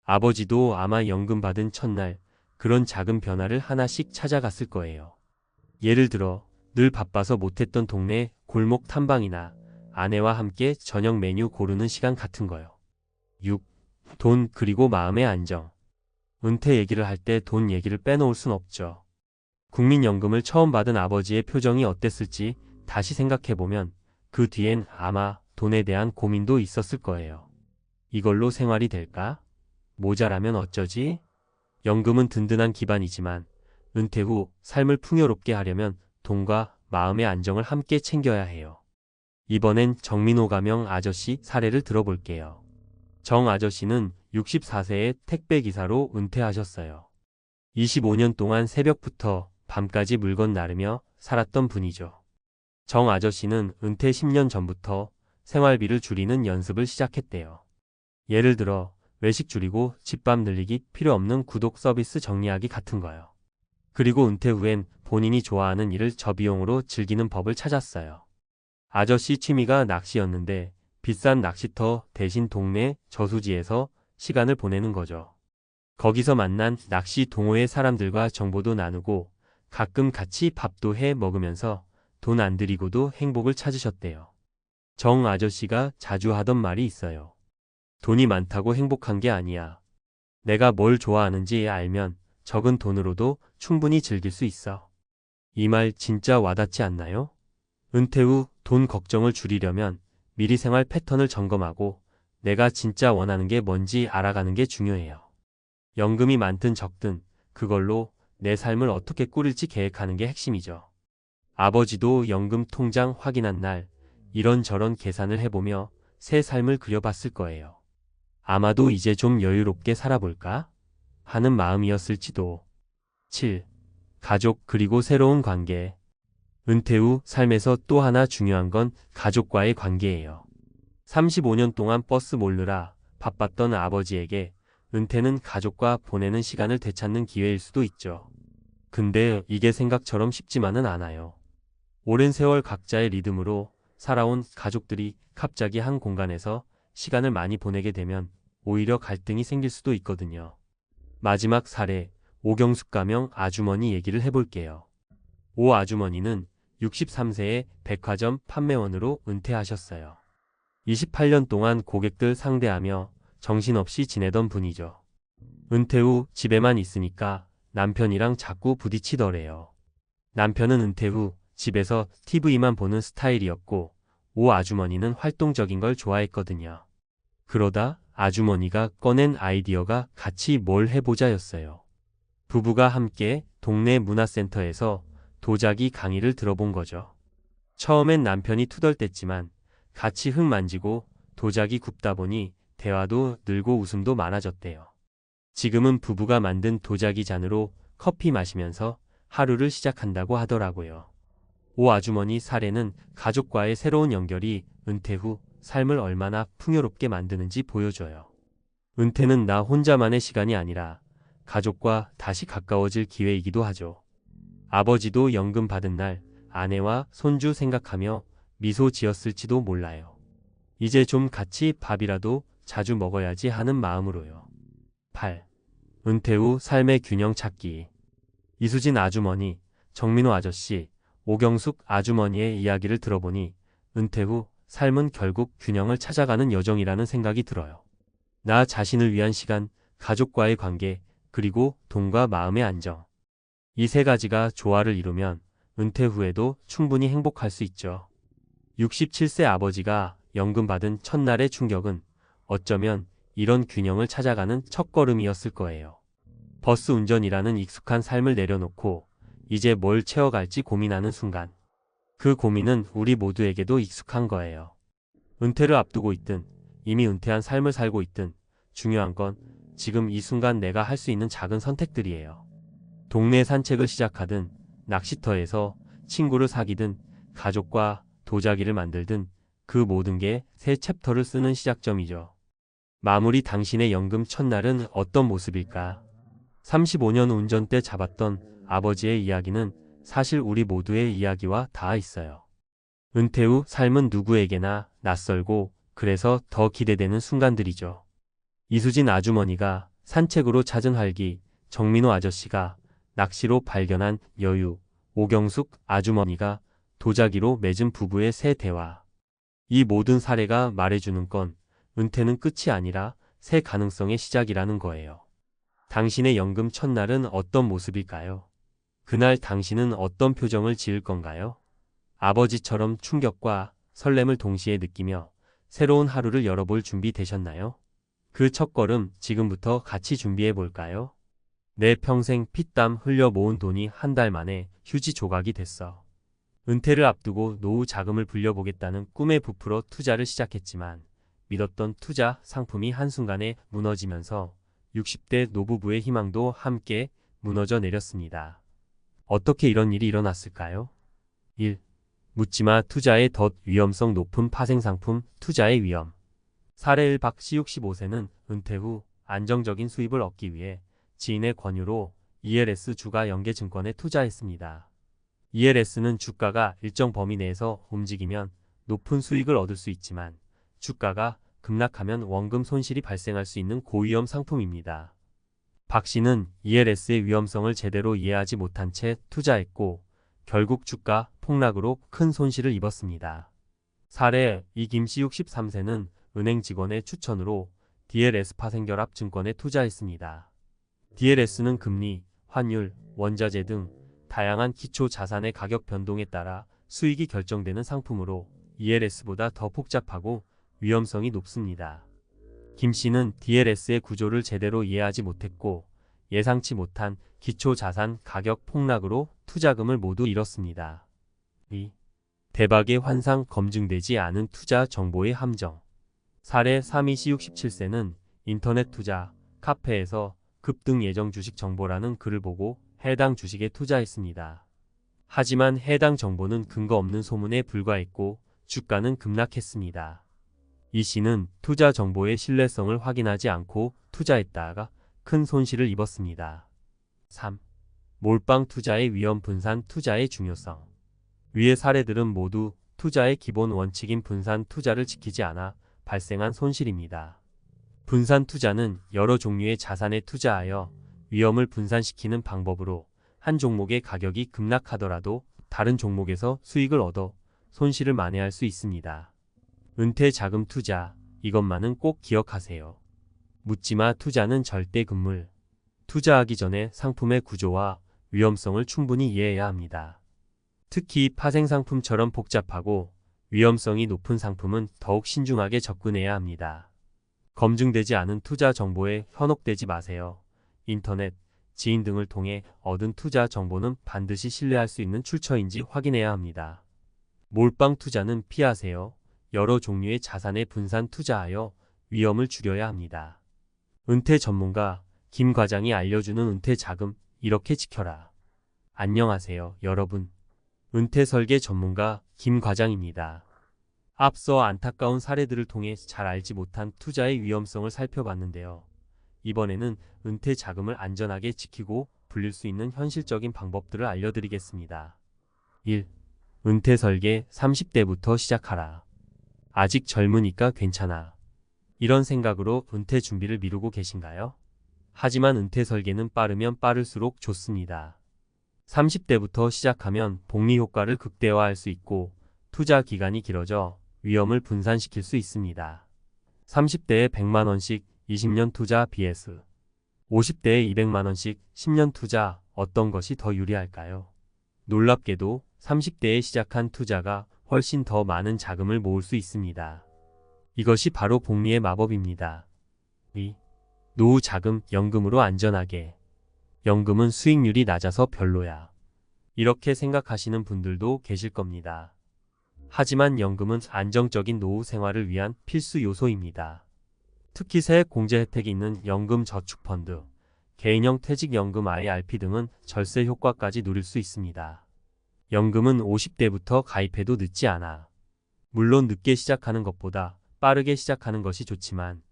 S1: 아버지도 아마 연금 받은 첫날 그런 작은 변화를 하나씩 찾아갔을 거예요. 예를 들어 늘 바빠서 못했던 동네 골목 탐방이나 아내와 함께 저녁 메뉴 고르는 시간 같은 거요. 6. 돈 그리고 마음의 안정. 은퇴 얘기를 할 때 돈 얘기를 빼놓을 순 없죠. 국민연금을 처음 받은 아버지의 표정이 어땠을지 다시 생각해보면 그 뒤엔 아마 돈에 대한 고민도 있었을 거예요. 이걸로 생활이 될까? 모자라면 어쩌지? 연금은 든든한 기반이지만 은퇴 후 삶을 풍요롭게 하려면 돈과 마음의 안정을 함께 챙겨야 해요. 이번엔 정민호 가명 아저씨 사례를 들어볼게요. 정 아저씨는 64세의 택배기사로 은퇴하셨어요. 25년 동안 새벽부터 밤까지 물건 나르며 살았던 분이죠. 정 아저씨는 은퇴 10년 전부터 생활비를 줄이는 연습을 시작했대요. 예를 들어 외식 줄이고 집밥 늘리기, 필요 없는 구독 서비스 정리하기 같은 거요. 그리고 은퇴 후엔 본인이 좋아하는 일을 저비용으로 즐기는 법을 찾았어요. 아저씨 취미가 낚시였는데 비싼 낚시터 대신 동네 저수지에서 시간을 보내는 거죠. 거기서 만난 낚시 동호회 사람들과 정보도 나누고 가끔 같이 밥도 해 먹으면서 돈 안 들이고도 행복을 찾으셨대요. 정 아저씨가 자주 하던 말이 있어요. 돈이 많다고 행복한 게 아니야. 내가 뭘 좋아하는지 알면 적은 돈으로도 충분히 즐길 수 있어. 이 말 진짜 와닿지 않나요? 은퇴 후 돈 걱정을 줄이려면 미리 생활 패턴을 점검하고 내가 진짜 원하는 게 뭔지 알아가는 게 중요해요. 연금이 많든 적든 그걸로 내 삶을 어떻게 꾸릴지 계획하는 게 핵심이죠. 아버지도 연금 통장 확인한 날 이런저런 계산을 해보며 새 삶을 그려봤을 거예요. 아마도 이제 좀 여유롭게 살아볼까? 하는 마음이었을지도. 7. 가족 그리고 새로운 관계. 은퇴 후 삶에서 또 하나 중요한 건 가족과의 관계예요. 35년 동안 버스 몰느라 바빴던 아버지에게 은퇴는 가족과 보내는 시간을 되찾는 기회일 수도 있죠. 근데 이게 생각처럼 쉽지만은 않아요. 오랜 세월 각자의 리듬으로 살아온 가족들이 갑자기 한 공간에서 시간을 많이 보내게 되면 오히려 갈등이 생길 수도 있거든요. 마지막 사례, 오경숙 가명 아주머니 얘기를 해볼게요. 오 아주머니는 63세의 백화점 판매원으로 은퇴하셨어요. 28년 동안 고객들 상대하며 정신없이 지내던 분이죠. 은퇴 후 집에만 있으니까 남편이랑 자꾸 부딪히더래요. 남편은 은퇴 후 집에서 TV만 보는 스타일이었고 오 아주머니는 활동적인 걸 좋아했거든요. 그러다 아주머니가 꺼낸 아이디어가 같이 뭘 해보자였어요. 부부가 함께 동네 문화센터에서 도자기 강의를 들어본 거죠. 처음엔 남편이 투덜댔지만 같이 흙 만지고 도자기 굽다 보니 대화도 늘고 웃음도 많아졌대요. 지금은 부부가 만든 도자기 잔으로 커피 마시면서 하루를 시작한다고 하더라고요. 오 아주머니 사례는 가족과의 새로운 연결이 은퇴 후 삶을 얼마나 풍요롭게 만드는지 보여줘요. 은퇴는 나 혼자만의 시간이 아니라 가족과 다시 가까워질 기회이기도 하죠. 아버지도 연금 받은 날 아내와 손주 생각하며 미소 지었을지도 몰라요. 이제 좀 같이 밥이라도 자주 먹어야지 하는 마음으로요. 8. 은퇴 후 삶의 균형 찾기. 이수진 아주머니, 정민호 아저씨, 오경숙 아주머니의 이야기를 들어보니 은퇴 후 삶은 결국 균형을 찾아가는 여정이라는 생각이 들어요. 나 자신을 위한 시간, 가족과의 관계, 그리고 돈과 마음의 안정. 이 세 가지가 조화를 이루면 은퇴 후에도 충분히 행복할 수 있죠. 67세 아버지가 연금 받은 첫날의 충격은 어쩌면 이런 균형을 찾아가는 첫걸음이었을 거예요. 버스 운전이라는 익숙한 삶을 내려놓고 이제 뭘 채워갈지 고민하는 순간. 그 고민은 우리 모두에게도 익숙한 거예요. 은퇴를 앞두고 있든 이미 은퇴한 삶을 살고 있든 중요한 건 지금 이 순간 내가 할 수 있는 작은 선택들이에요. 동네 산책을 시작하든 낚시터에서 친구를 사귀든 가족과 도자기를 만들든 그 모든 게 새 챕터를 쓰는 시작점이죠. 마무리 당신의 연금 첫날은 어떤 모습일까? 35년 운전대 잡았던 아버지의 이야기는 사실 우리 모두의 이야기와 닿아 있어요. 은퇴 후 삶은 누구에게나 낯설고 그래서 더 기대되는 순간들이죠. 이수진 아주머니가 산책으로 찾은 활기, 정민호 아저씨가 낚시로 발견한 여유, 오경숙 아주머니가 도자기로 맺은 부부의 새 대화. 이 모든 사례가 말해주는 건 은퇴는 끝이 아니라 새 가능성의 시작이라는 거예요. 당신의 연금 첫날은 어떤 모습일까요? 그날 당신은 어떤 표정을 지을 건가요? 아버지처럼 충격과 설렘을 동시에 느끼며 새로운 하루를 열어볼 준비 되셨나요? 그 첫걸음 지금부터 같이 준비해 볼까요? 내 평생 피땀 흘려 모은 돈이 한 달 만에 휴지 조각이 됐어. 은퇴를 앞두고 노후 자금을 불려보겠다는 꿈에 부풀어 투자를 시작했지만 믿었던 투자 상품이 한순간에 무너지면서 60대 노부부의 희망도 함께 무너져 내렸습니다. 어떻게 이런 일이 일어났을까요? 1. 묻지마 투자의 덫 위험성 높은 파생상품 투자의 위험. 사례 1 박씨 65세는 은퇴 후 안정적인 수입을 얻기 위해 지인의 권유로 ELS 주가 연계증권에 투자했습니다. ELS는 주가가 일정 범위 내에서 움직이면 높은 수익을 얻을 수 있지만 주가가 급락하면 원금 손실이 발생할 수 있는 고위험 상품입니다. 박 씨는 ELS의 위험성을 제대로 이해하지 못한 채 투자했고 결국 주가 폭락으로 큰 손실을 입었습니다. 사례 2 김씨 63세는 은행 직원의 추천으로 DLS 파생결합 증권에 투자했습니다. DLS는 금리, 환율, 원자재 등 다양한 기초 자산의 가격 변동에 따라 수익이 결정되는 상품으로 ELS보다 더 복잡하고 위험성이 높습니다. 김 씨는 DLS의 구조를 제대로 이해하지 못했고 예상치 못한 기초 자산 가격 폭락으로 투자금을 모두 잃었습니다. 2. 대박의 환상 검증되지 않은 투자 정보의 함정. 사례 3이씨 67세는 인터넷 투자 카페에서 급등 예정 주식 정보라는 글을 보고 해당 주식에 투자했습니다. 하지만 해당 정보는 근거 없는 소문에 불과했고 주가는 급락했습니다. 이 씨는 투자 정보의 신뢰성을 확인하지 않고 투자했다가 큰 손실을 입었습니다. 3. 몰빵 투자의 위험 분산 투자의 중요성. 위의 사례들은 모두 투자의 기본 원칙인 분산 투자를 지키지 않아 발생한 손실입니다. 분산 투자는 여러 종류의 자산에 투자하여 위험을 분산시키는 방법으로 한 종목의 가격이 급락하더라도 다른 종목에서 수익을 얻어 손실을 만회할 수 있습니다. 은퇴 자금 투자, 이것만은 꼭 기억하세요. 묻지마 투자는 절대 금물. 투자하기 전에 상품의 구조와 위험성을 충분히 이해해야 합니다. 특히 파생상품처럼 복잡하고 위험성이 높은 상품은 더욱 신중하게 접근해야 합니다. 검증되지 않은 투자 정보에 현혹되지 마세요. 인터넷, 지인 등을 통해 얻은 투자 정보는 반드시 신뢰할 수 있는 출처인지 확인해야 합니다. 몰빵 투자는 피하세요. 여러 종류의 자산에 분산 투자하여 위험을 줄여야 합니다. 은퇴 전문가 김 과장이 알려주는 은퇴 자금 이렇게 지켜라. 안녕하세요, 여러분. 은퇴 설계 전문가 김 과장입니다. 앞서 안타까운 사례들을 통해 잘 알지 못한 투자의 위험성을 살펴봤는데요. 이번에는 은퇴 자금을 안전하게 지키고 불릴 수 있는 현실적인 방법들을 알려드리겠습니다. 1. 은퇴 설계 30대부터 시작하라. 아직 젊으니까 괜찮아. 이런 생각으로 은퇴 준비를 미루고 계신가요? 하지만 은퇴 설계는 빠르면 빠를수록 좋습니다. 30대부터 시작하면 복리 효과를 극대화할 수 있고 투자 기간이 길어져 위험을 분산시킬 수 있습니다. 30대에 100만원씩 20년 투자 vs 50대에 200만원씩 10년 투자 어떤 것이 더 유리할까요? 놀랍게도 30대에 시작한 투자가 훨씬 더 많은 자금을 모을 수 있습니다. 이것이 바로 복리의 마법입니다. 2. 노후 자금 연금으로 안전하게. 연금은 수익률이 낮아서 별로야. 이렇게 생각하시는 분들도 계실 겁니다. 하지만 연금은 안정적인 노후 생활을 위한 필수 요소입니다. 특히 세액 공제 혜택이 있는 연금저축펀드, 개인형 퇴직연금 IRP 등은 절세 효과까지 누릴 수 있습니다. 연금은 50대부터 가입해도 늦지 않아. 물론 늦게 시작하는 것보다 빠르게 시작하는 것이 좋지만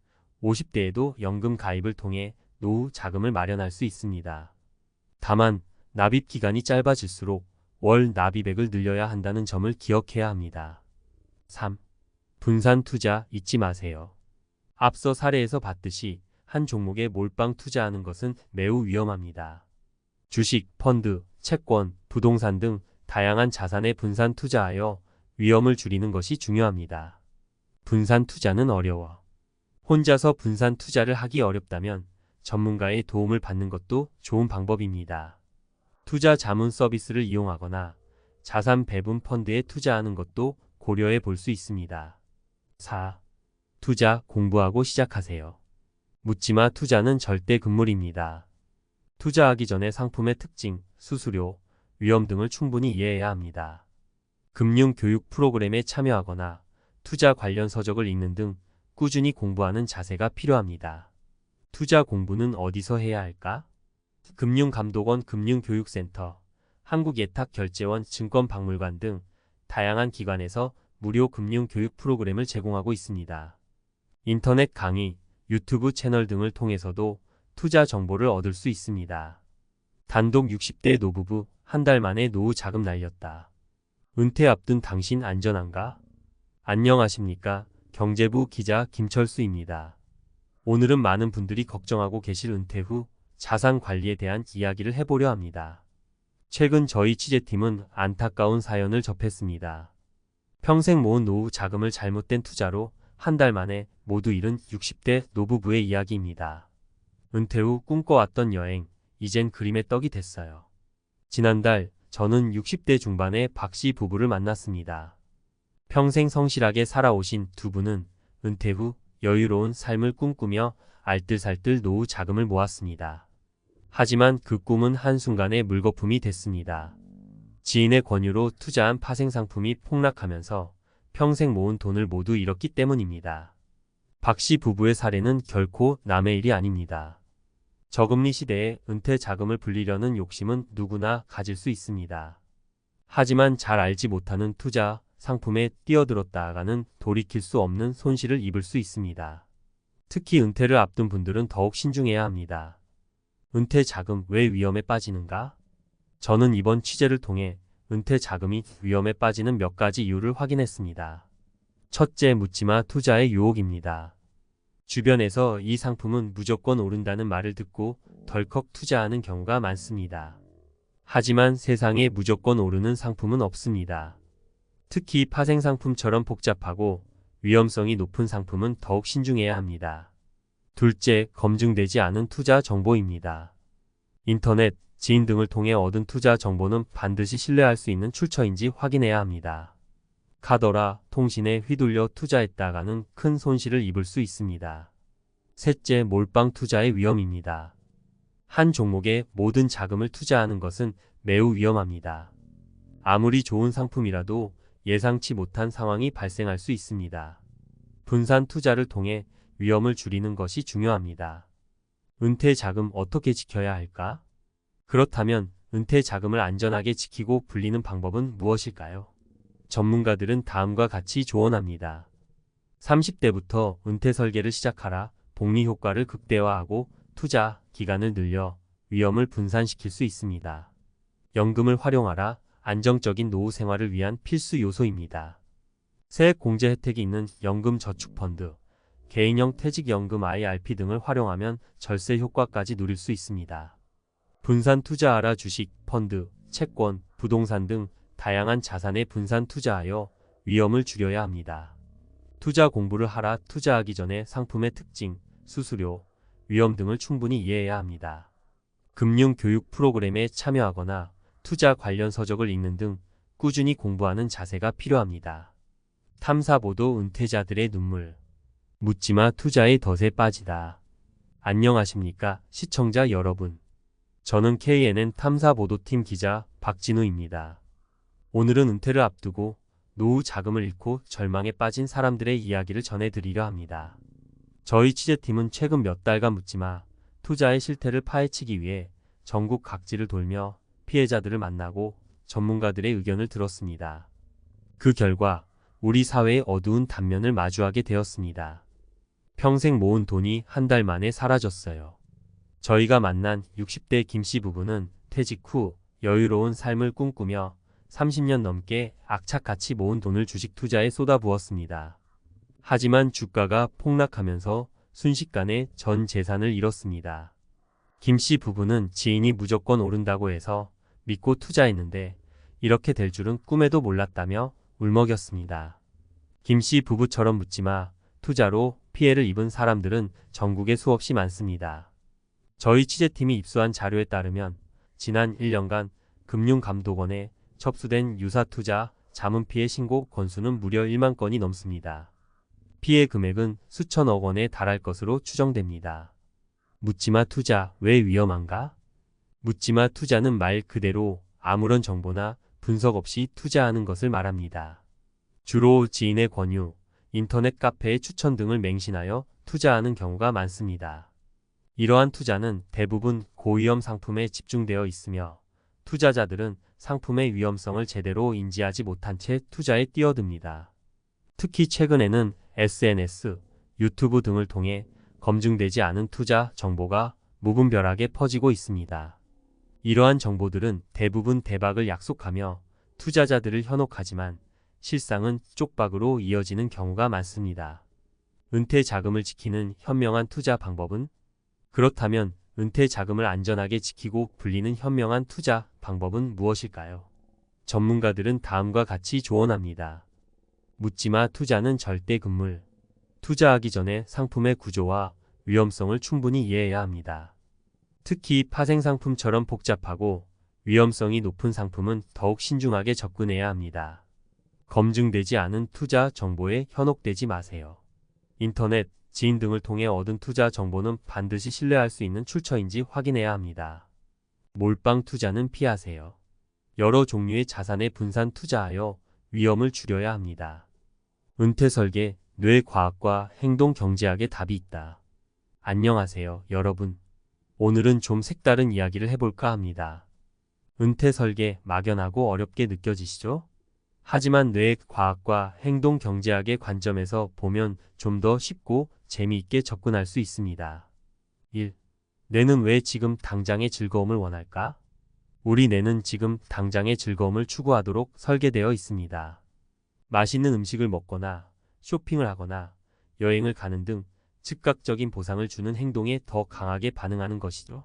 S1: 50대에도 연금 가입을 통해 노후 자금을 마련할 수 있습니다. 다만 납입 기간이 짧아질수록 월 납입액을 늘려야 한다는 점을 기억해야 합니다. 3. 분산 투자 잊지 마세요. 앞서 사례에서 봤듯이 한 종목에 몰빵 투자하는 것은 매우 위험합니다. 주식, 펀드, 채권, 부동산 등 다양한 자산에 분산 투자하여 위험을 줄이는 것이 중요합니다. 분산 투자는 어려워. 혼자서 분산 투자를 하기 어렵다면 전문가의 도움을 받는 것도 좋은 방법입니다. 투자 자문 서비스를 이용하거나 자산 배분 펀드에 투자하는 것도 고려해 볼 수 있습니다. 4. 투자 공부하고 시작하세요. 묻지마 투자는 절대 금물입니다. 투자하기 전에 상품의 특징, 수수료, 위험 등을 충분히 이해해야 합니다. 금융 교육 프로그램에 참여하거나 투자 관련 서적을 읽는 등 꾸준히 공부하는 자세가 필요합니다. 투자 공부는 어디서 해야 할까? 금융감독원 금융교육센터, 한국예탁결제원 증권박물관 등 다양한 기관에서 무료 금융교육 프로그램을 제공하고 있습니다. 인터넷 강의, 유튜브 채널 등을 통해서도 투자 정보를 얻을 수 있습니다. 단독 60대 노부부 한 달 만에 노후 자금 날렸다. 은퇴 앞둔 당신 안전한가? 안녕하십니까? 경제부 기자 김철수입니다. 오늘은 많은 분들이 걱정하고 계실 은퇴 후 자산 관리에 대한 이야기를 해보려 합니다. 최근 저희 취재팀은 안타까운 사연을 접했습니다. 평생 모은 노후 자금을 잘못된 투자로 한 달 만에 모두 잃은 60대 노부부의 이야기입니다. 은퇴 후 꿈꿔왔던 여행, 이젠 그림의 떡이 됐어요. 지난달 저는 60대 중반의 박씨 부부를 만났습니다. 평생 성실하게 살아오신 두 분은 은퇴 후 여유로운 삶을 꿈꾸며 알뜰살뜰 노후 자금을 모았습니다. 하지만 그 꿈은 한순간에 물거품이 됐습니다. 지인의 권유로 투자한 파생상품이 폭락하면서 평생 모은 돈을 모두 잃었기 때문입니다. 박씨 부부의 사례는 결코 남의 일이 아닙니다. 저금리 시대에 은퇴 자금을 불리려는 욕심은 누구나 가질 수 있습니다. 하지만 잘 알지 못하는 투자 상품에 뛰어들었다가는 돌이킬 수 없는 손실을 입을 수 있습니다. 특히 은퇴를 앞둔 분들은 더욱 신중해야 합니다. 은퇴 자금 왜 위험에 빠지는가? 저는 이번 취재를 통해 은퇴 자금이 위험에 빠지는 몇 가지 이유를 확인했습니다. 첫째, 묻지마 투자의 유혹입니다. 주변에서 이 상품은 무조건 오른다는 말을 듣고 덜컥 투자하는 경우가 많습니다. 하지만 세상에 무조건 오르는 상품은 없습니다. 특히 파생상품처럼 복잡하고 위험성이 높은 상품은 더욱 신중해야 합니다. 둘째, 검증되지 않은 투자 정보입니다. 인터넷, 지인 등을 통해 얻은 투자 정보는 반드시 신뢰할 수 있는 출처인지 확인해야 합니다. 카더라, 통신에 휘둘려 투자했다가는 큰 손실을 입을 수 있습니다. 셋째, 몰빵 투자의 위험입니다. 한 종목에 모든 자금을 투자하는 것은 매우 위험합니다. 아무리 좋은 상품이라도 예상치 못한 상황이 발생할 수 있습니다. 분산 투자를 통해 위험을 줄이는 것이 중요합니다. 은퇴 자금 어떻게 지켜야 할까? 그렇다면 은퇴 자금을 안전하게 지키고 불리는 방법은 무엇일까요? 전문가들은 다음과 같이 조언합니다. 30대부터 은퇴 설계를 시작하라. 복리 효과를 극대화하고 투자 기간을 늘려 위험을 분산시킬 수 있습니다. 연금을 활용하라. 안정적인 노후 생활을 위한 필수 요소입니다. 세액 공제 혜택이 있는 연금저축펀드, 개인형 퇴직연금 IRP 등을 활용하면 절세 효과까지 누릴 수 있습니다. 분산 투자하라. 주식, 펀드, 채권, 부동산 등 다양한 자산에 분산 투자하여 위험을 줄여야 합니다. 투자 공부를 하라. 투자하기 전에 상품의 특징, 수수료, 위험 등을 충분히 이해해야 합니다. 금융 교육 프로그램에 참여하거나 투자 관련 서적을 읽는 등 꾸준히 공부하는 자세가 필요합니다. 탐사보도 은퇴자들의 눈물. 묻지마 투자의 덫에 빠지다. 안녕하십니까 시청자 여러분. 저는 KNN 탐사보도팀 기자 박진우입니다. 오늘은 은퇴를 앞두고 노후 자금을 잃고 절망에 빠진 사람들의 이야기를 전해드리려 합니다. 저희 취재팀은 최근 몇 달간 묻지마 투자의 실태를 파헤치기 위해 전국 각지를 돌며 피해자들을 만나고 전문가들의 의견을 들었습니다. 그 결과 우리 사회의 어두운 단면을 마주하게 되었습니다. 평생 모은 돈이 한 달 만에 사라졌어요. 저희가 만난 60대 김씨 부부는 퇴직 후 여유로운 삶을 꿈꾸며 30년 넘게 악착같이 모은 돈을 주식 투자에 쏟아부었습니다. 하지만 주가가 폭락하면서 순식간에 전 재산을 잃었습니다. 김씨 부부는 지인이 무조건 오른다고 해서 믿고 투자했는데 이렇게 될 줄은 꿈에도 몰랐다며 울먹였습니다. 김씨 부부처럼 묻지마, 투자로 피해를 입은 사람들은 전국에 수없이 많습니다. 저희 취재팀이 입수한 자료에 따르면 지난 1년간 금융감독원에 접수된 유사투자 자문피해 신고 건수는 무려 1만 건이 넘습니다. 피해 금액은 수천억 원에 달할 것으로 추정됩니다. 묻지마 투자 왜 위험한가? 묻지마 투자는 말 그대로 아무런 정보나 분석 없이 투자하는 것을 말합니다. 주로 지인의 권유, 인터넷 카페의 추천 등을 맹신하여 투자하는 경우가 많습니다. 이러한 투자는 대부분 고위험 상품에 집중되어 있으며 투자자들은 상품의 위험성을 제대로 인지하지 못한 채 투자에 뛰어듭니다. 특히 최근에는 SNS, 유튜브 등을 통해 검증되지 않은 투자 정보가 무분별하게 퍼지고 있습니다. 이러한 정보들은 대부분 대박을 약속하며 투자자들을 현혹하지만 실상은 쪽박으로 이어지는 경우가 많습니다. 은퇴 자금을 지키는 현명한 투자 방법은? 그렇다면 은퇴 자금을 안전하게 지키고 불리는 현명한 투자 방법은 무엇일까요? 전문가들은 다음과 같이 조언합니다. 묻지마 투자는 절대 금물. 투자하기 전에 상품의 구조와 위험성을 충분히 이해해야 합니다. 특히 파생상품처럼 복잡하고 위험성이 높은 상품은 더욱 신중하게 접근해야 합니다. 검증되지 않은 투자 정보에 현혹되지 마세요. 인터넷, 지인 등을 통해 얻은 투자 정보는 반드시 신뢰할 수 있는 출처인지 확인해야 합니다. 몰빵 투자는 피하세요. 여러 종류의 자산에 분산 투자하여 위험을 줄여야 합니다. 은퇴 설계, 뇌과학과 행동 경제학의 답이 있다. 안녕하세요, 여러분. 오늘은 좀 색다른 이야기를 해볼까 합니다. 은퇴 설계, 막연하고 어렵게 느껴지시죠? 하지만 뇌과학과 행동 경제학의 관점에서 보면 좀 더 쉽고 재미있게 접근할 수 있습니다. 1. 뇌는 왜 지금 당장의 즐거움을 원할까? 우리 뇌는 지금 당장의 즐거움을 추구하도록 설계되어 있습니다. 맛있는 음식을 먹거나 쇼핑을 하거나 여행을 가는 등 즉각적인 보상을 주는 행동에 더 강하게 반응하는 것이죠.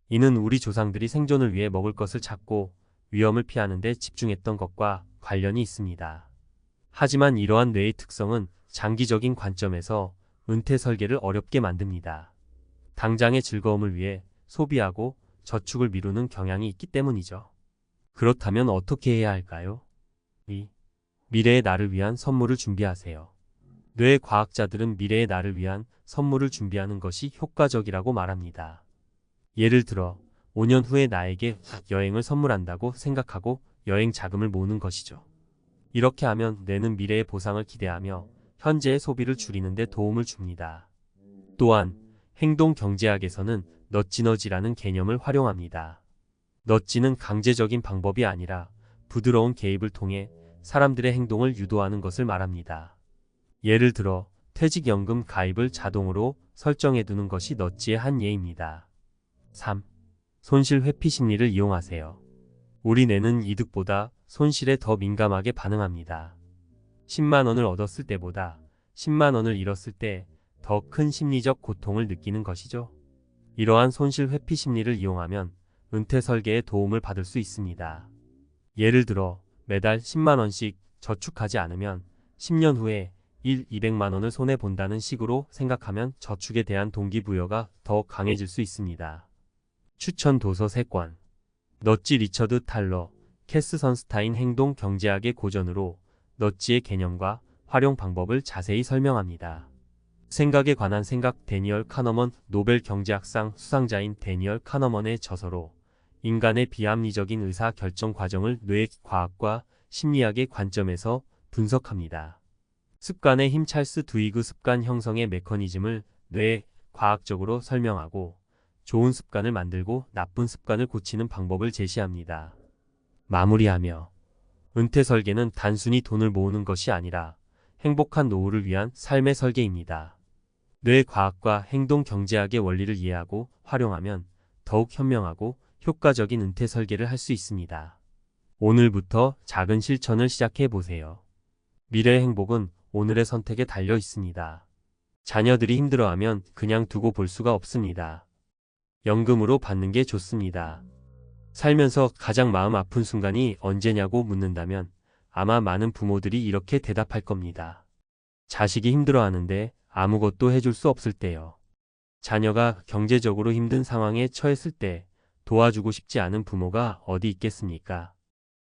S1: 이는 우리 조상들이 생존을 위해 먹을 것을 찾고 위험을 피하는 데 집중했던 것과 관련이 있습니다. 하지만 이러한 뇌의 특성은 장기적인 관점에서 은퇴 설계를 어렵게 만듭니다. 당장의 즐거움을 위해 소비하고 저축을 미루는 경향이 있기 때문이죠. 그렇다면 어떻게 해야 할까요? 2. 미래의 나를 위한 선물을 준비하세요. 뇌 과학자들은 미래의 나를 위한 선물을 준비하는 것이 효과적이라고 말합니다. 예를 들어 5년 후에 나에게 여행을 선물한다고 생각하고 여행 자금을 모으는 것이죠. 이렇게 하면 뇌는 미래의 보상을 기대하며 현재의 소비를 줄이는 데 도움을 줍니다. 또한 행동 경제학에서는 넛지너지라는 개념을 활용합니다. 넛지는 강제적인 방법이 아니라 부드러운 개입을 통해 사람들의 행동을 유도하는 것을 말합니다. 예를 들어 퇴직연금 가입을 자동으로 설정해두는 것이 넛지의 한 예입니다. 3. 손실 회피 심리를 이용하세요. 우리 뇌는 이득보다 손실에 더 민감하게 반응합니다. 10만 원을 얻었을 때보다 10만 원을 잃었을 때 더 큰 심리적 고통을 느끼는 것이죠. 이러한 손실 회피 심리를 이용하면 은퇴 설계에 도움을 받을 수 있습니다. 예를 들어 매달 10만 원씩 저축하지 않으면 10년 후에 200만 원을 손해본다는 식으로 생각하면 저축에 대한 동기부여가 더 강해질 수 있습니다. 추천 도서 3권. 넛지 리처드 탈러, 캐스 선스타인 행동 경제학의 고전으로 넛지의 개념과 활용 방법을 자세히 설명합니다. 생각에 관한 생각. 데니얼 카너먼, 노벨 경제학상 수상자인 데니얼 카너먼의 저서로 인간의 비합리적인 의사 결정 과정을 뇌 과학과 심리학의 관점에서 분석합니다. 습관의 힘. 찰스 두이그 습관 형성의 메커니즘을 뇌 과학적으로 설명하고 좋은 습관을 만들고 나쁜 습관을 고치는 방법을 제시합니다. 마무리하며 은퇴 설계는 단순히 돈을 모으는 것이 아니라 행복한 노후를 위한 삶의 설계입니다. 뇌과학과 행동 경제학의 원리를 이해하고 활용하면 더욱 현명하고 효과적인 은퇴 설계를 할 수 있습니다. 오늘부터 작은 실천을 시작해 보세요. 미래의 행복은 오늘의 선택에 달려 있습니다. 자녀들이 힘들어하면 그냥 두고 볼 수가 없습니다. 연금으로 받는 게 좋습니다. 살면서 가장 마음 아픈 순간이 언제냐고 묻는다면 아마 많은 부모들이 이렇게 대답할 겁니다. 자식이 힘들어하는데 아무것도 해줄 수 없을 때요. 자녀가 경제적으로 힘든 상황에 처했을 때 도와주고 싶지 않은 부모가 어디 있겠습니까?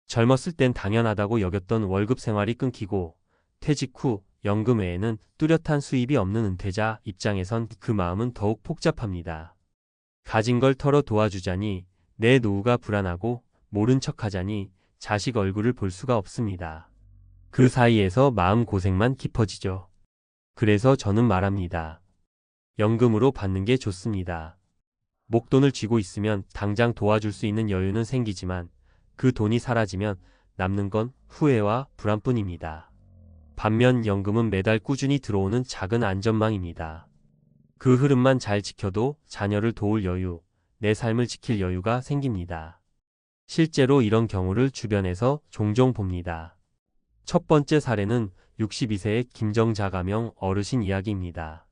S1: 젊었을 땐 당연하다고 여겼던 월급 생활이 끊기고 퇴직 후 연금 외에는 뚜렷한 수입이 없는 은퇴자 입장에선 그 마음은 더욱 복잡합니다. 가진 걸 털어 도와주자니 내 노후가 불안하고 모른 척하자니 자식 얼굴을 볼 수가 없습니다. 그 사이에서 마음고생만 깊어지죠. 그래서 저는 말합니다. 연금으로 받는 게 좋습니다. 목돈을 쥐고 있으면 당장 도와줄 수 있는 여유는 생기지만 그 돈이 사라지면 남는 건 후회와 불안뿐입니다. 반면 연금은 매달 꾸준히 들어오는 작은 안전망입니다. 그 흐름만 잘 지켜도 자녀를 도울 여유, 내 삶을 지킬 여유가 생깁니다. 실제로 이런 경우를 주변에서 종종 봅니다. 첫 번째 사례는 62세의 김정자 가명 어르신 이야기입니다.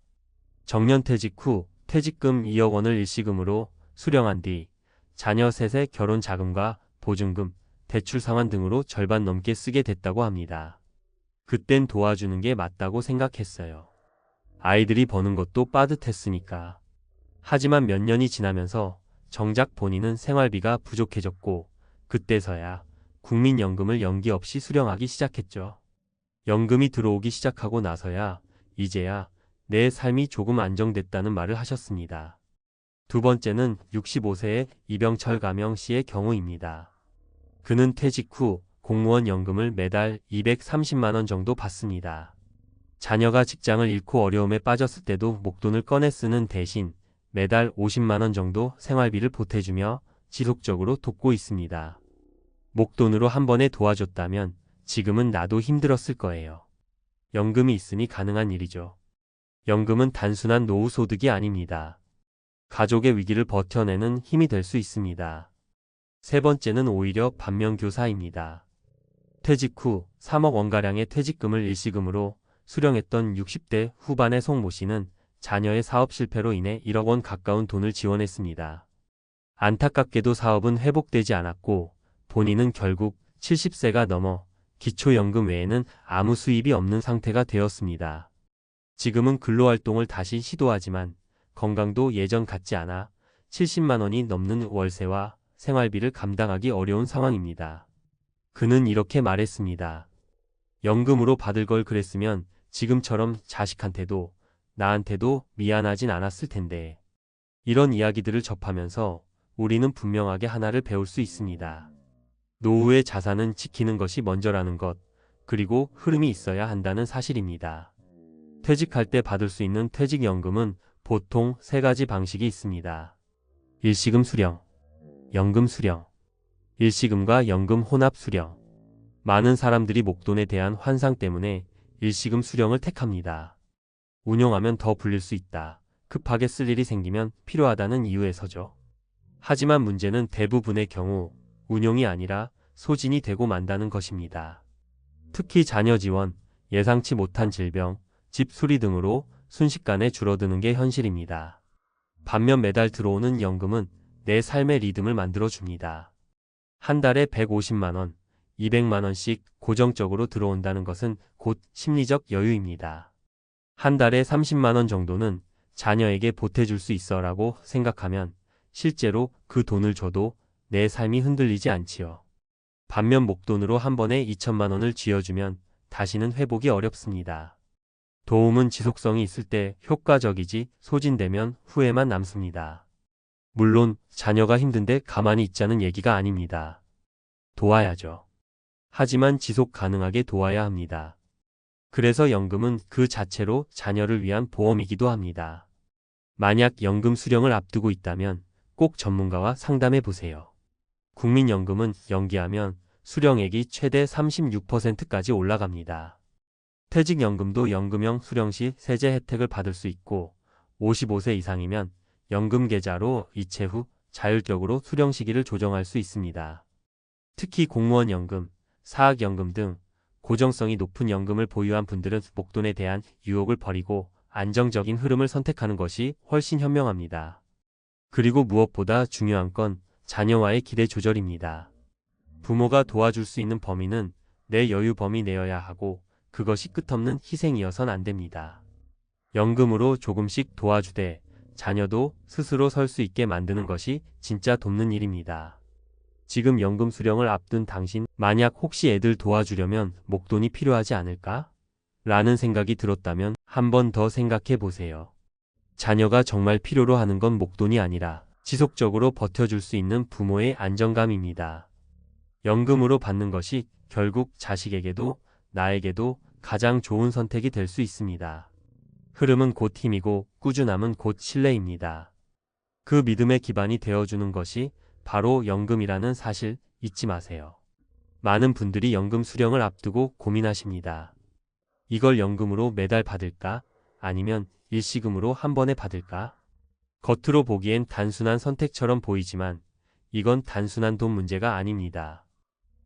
S1: 정년퇴직 후 퇴직금 2억 원을 일시금으로 수령한 뒤 자녀 셋의 결혼 자금과 보증금, 대출 상환 등으로 절반 넘게 쓰게 됐다고 합니다. 그땐 도와주는 게 맞다고 생각했어요. 아이들이 버는 것도 빠듯했으니까. 하지만 몇 년이 지나면서 정작 본인은 생활비가 부족해졌고 그때서야 국민연금을 연기 없이 수령하기 시작했죠. 연금이 들어오기 시작하고 나서야 이제야 내 삶이 조금 안정됐다는 말을 하셨습니다. 두 번째는 65세의 이병철 가명 씨의 경우입니다. 그는 퇴직 후 공무원 연금을 매달 230만 원 정도 받습니다. 자녀가 직장을 잃고 어려움에 빠졌을 때도 목돈을 꺼내 쓰는 대신 매달 50만 원 정도 생활비를 보태주며 지속적으로 돕고 있습니다. 목돈으로 한 번에 도와줬다면 지금은 나도 힘들었을 거예요. 연금이 있으니 가능한 일이죠. 연금은 단순한 노후 소득이 아닙니다. 가족의 위기를 버텨내는 힘이 될 수 있습니다. 세 번째는 오히려 반면교사입니다. 퇴직 후 3억 원가량의 퇴직금을 일시금으로 수령했던 60대 후반의 송모 씨는 자녀의 사업 실패로 인해 1억 원 가까운 돈을 지원했습니다. 안타깝게도 사업은 회복되지 않았고 본인은 결국 70세가 넘어 기초연금 외에는 아무 수입이 없는 상태가 되었습니다. 지금은 근로활동을 다시 시도하지만 건강도 예전 같지 않아 70만 원이 넘는 월세와 생활비를 감당하기 어려운 상황입니다. 그는 이렇게 말했습니다. 연금으로 받을 걸 그랬으면 지금처럼 자식한테도 나한테도 미안하진 않았을 텐데. 이런 이야기들을 접하면서 우리는 분명하게 하나를 배울 수 있습니다. 노후의 자산은 지키는 것이 먼저라는 것, 그리고 흐름이 있어야 한다는 사실입니다. 퇴직할 때 받을 수 있는 퇴직연금은 보통 세 가지 방식이 있습니다. 일시금 수령, 연금 수령, 일시금과 연금 혼합 수령. 많은 사람들이 목돈에 대한 환상 때문에 일시금 수령을 택합니다. 운용하면 더 불릴 수 있다. 급하게 쓸 일이 생기면 필요하다는 이유에서죠. 하지만 문제는 대부분의 경우 운용이 아니라 소진이 되고 만다는 것입니다. 특히 자녀 지원, 예상치 못한 질병, 집 수리 등으로 순식간에 줄어드는 게 현실입니다. 반면 매달 들어오는 연금은 내 삶의 리듬을 만들어줍니다. 한 달에 150만 원, 200만 원씩 고정적으로 들어온다는 것은 곧 심리적 여유입니다. 한 달에 30만 원 정도는 자녀에게 보태줄 수 있어 라고 생각하면 실제로 그 돈을 줘도 내 삶이 흔들리지 않지요. 반면 목돈으로 한 번에 2천만 원을 쥐어주면 다시는 회복이 어렵습니다. 도움은 지속성이 있을 때 효과적이지 소진되면 후회만 남습니다. 물론 자녀가 힘든데 가만히 있자는 얘기가 아닙니다. 도와야죠. 하지만 지속 가능하게 도와야 합니다. 그래서 연금은 그 자체로 자녀를 위한 보험이기도 합니다. 만약 연금 수령을 앞두고 있다면 꼭 전문가와 상담해 보세요. 국민연금은 연기하면 수령액이 최대 36%까지 올라갑니다. 퇴직연금도 연금형 수령 시 세제 혜택을 받을 수 있고 55세 이상이면 연금 계좌로 이체 후 자율적으로 수령 시기를 조정할 수 있습니다. 특히 공무원 연금, 사학연금 등 고정성이 높은 연금을 보유한 분들은 목돈에 대한 유혹을 버리고 안정적인 흐름을 선택하는 것이 훨씬 현명합니다. 그리고 무엇보다 중요한 건 자녀와의 기대 조절입니다. 부모가 도와줄 수 있는 범위는 내 여유 범위 내여야 하고 그것이 끝없는 희생이어선 안 됩니다. 연금으로 조금씩 도와주되 자녀도 스스로 설 수 있게 만드는 것이 진짜 돕는 일입니다. 지금 연금 수령을 앞둔 당신, 만약 혹시 애들 도와주려면 목돈이 필요하지 않을까? 라는 생각이 들었다면 한 번 더 생각해 보세요. 자녀가 정말 필요로 하는 건 목돈이 아니라 지속적으로 버텨줄 수 있는 부모의 안정감입니다. 연금으로 받는 것이 결국 자식에게도 나에게도 가장 좋은 선택이 될 수 있습니다. 흐름은 곧 힘이고 꾸준함은 곧 신뢰입니다. 그 믿음의 기반이 되어주는 것이 바로 연금이라는 사실 잊지 마세요. 많은 분들이 연금 수령을 앞두고 고민하십니다. 이걸 연금으로 매달 받을까? 아니면 일시금으로 한 번에 받을까? 겉으로 보기엔 단순한 선택처럼 보이지만 이건 단순한 돈 문제가 아닙니다.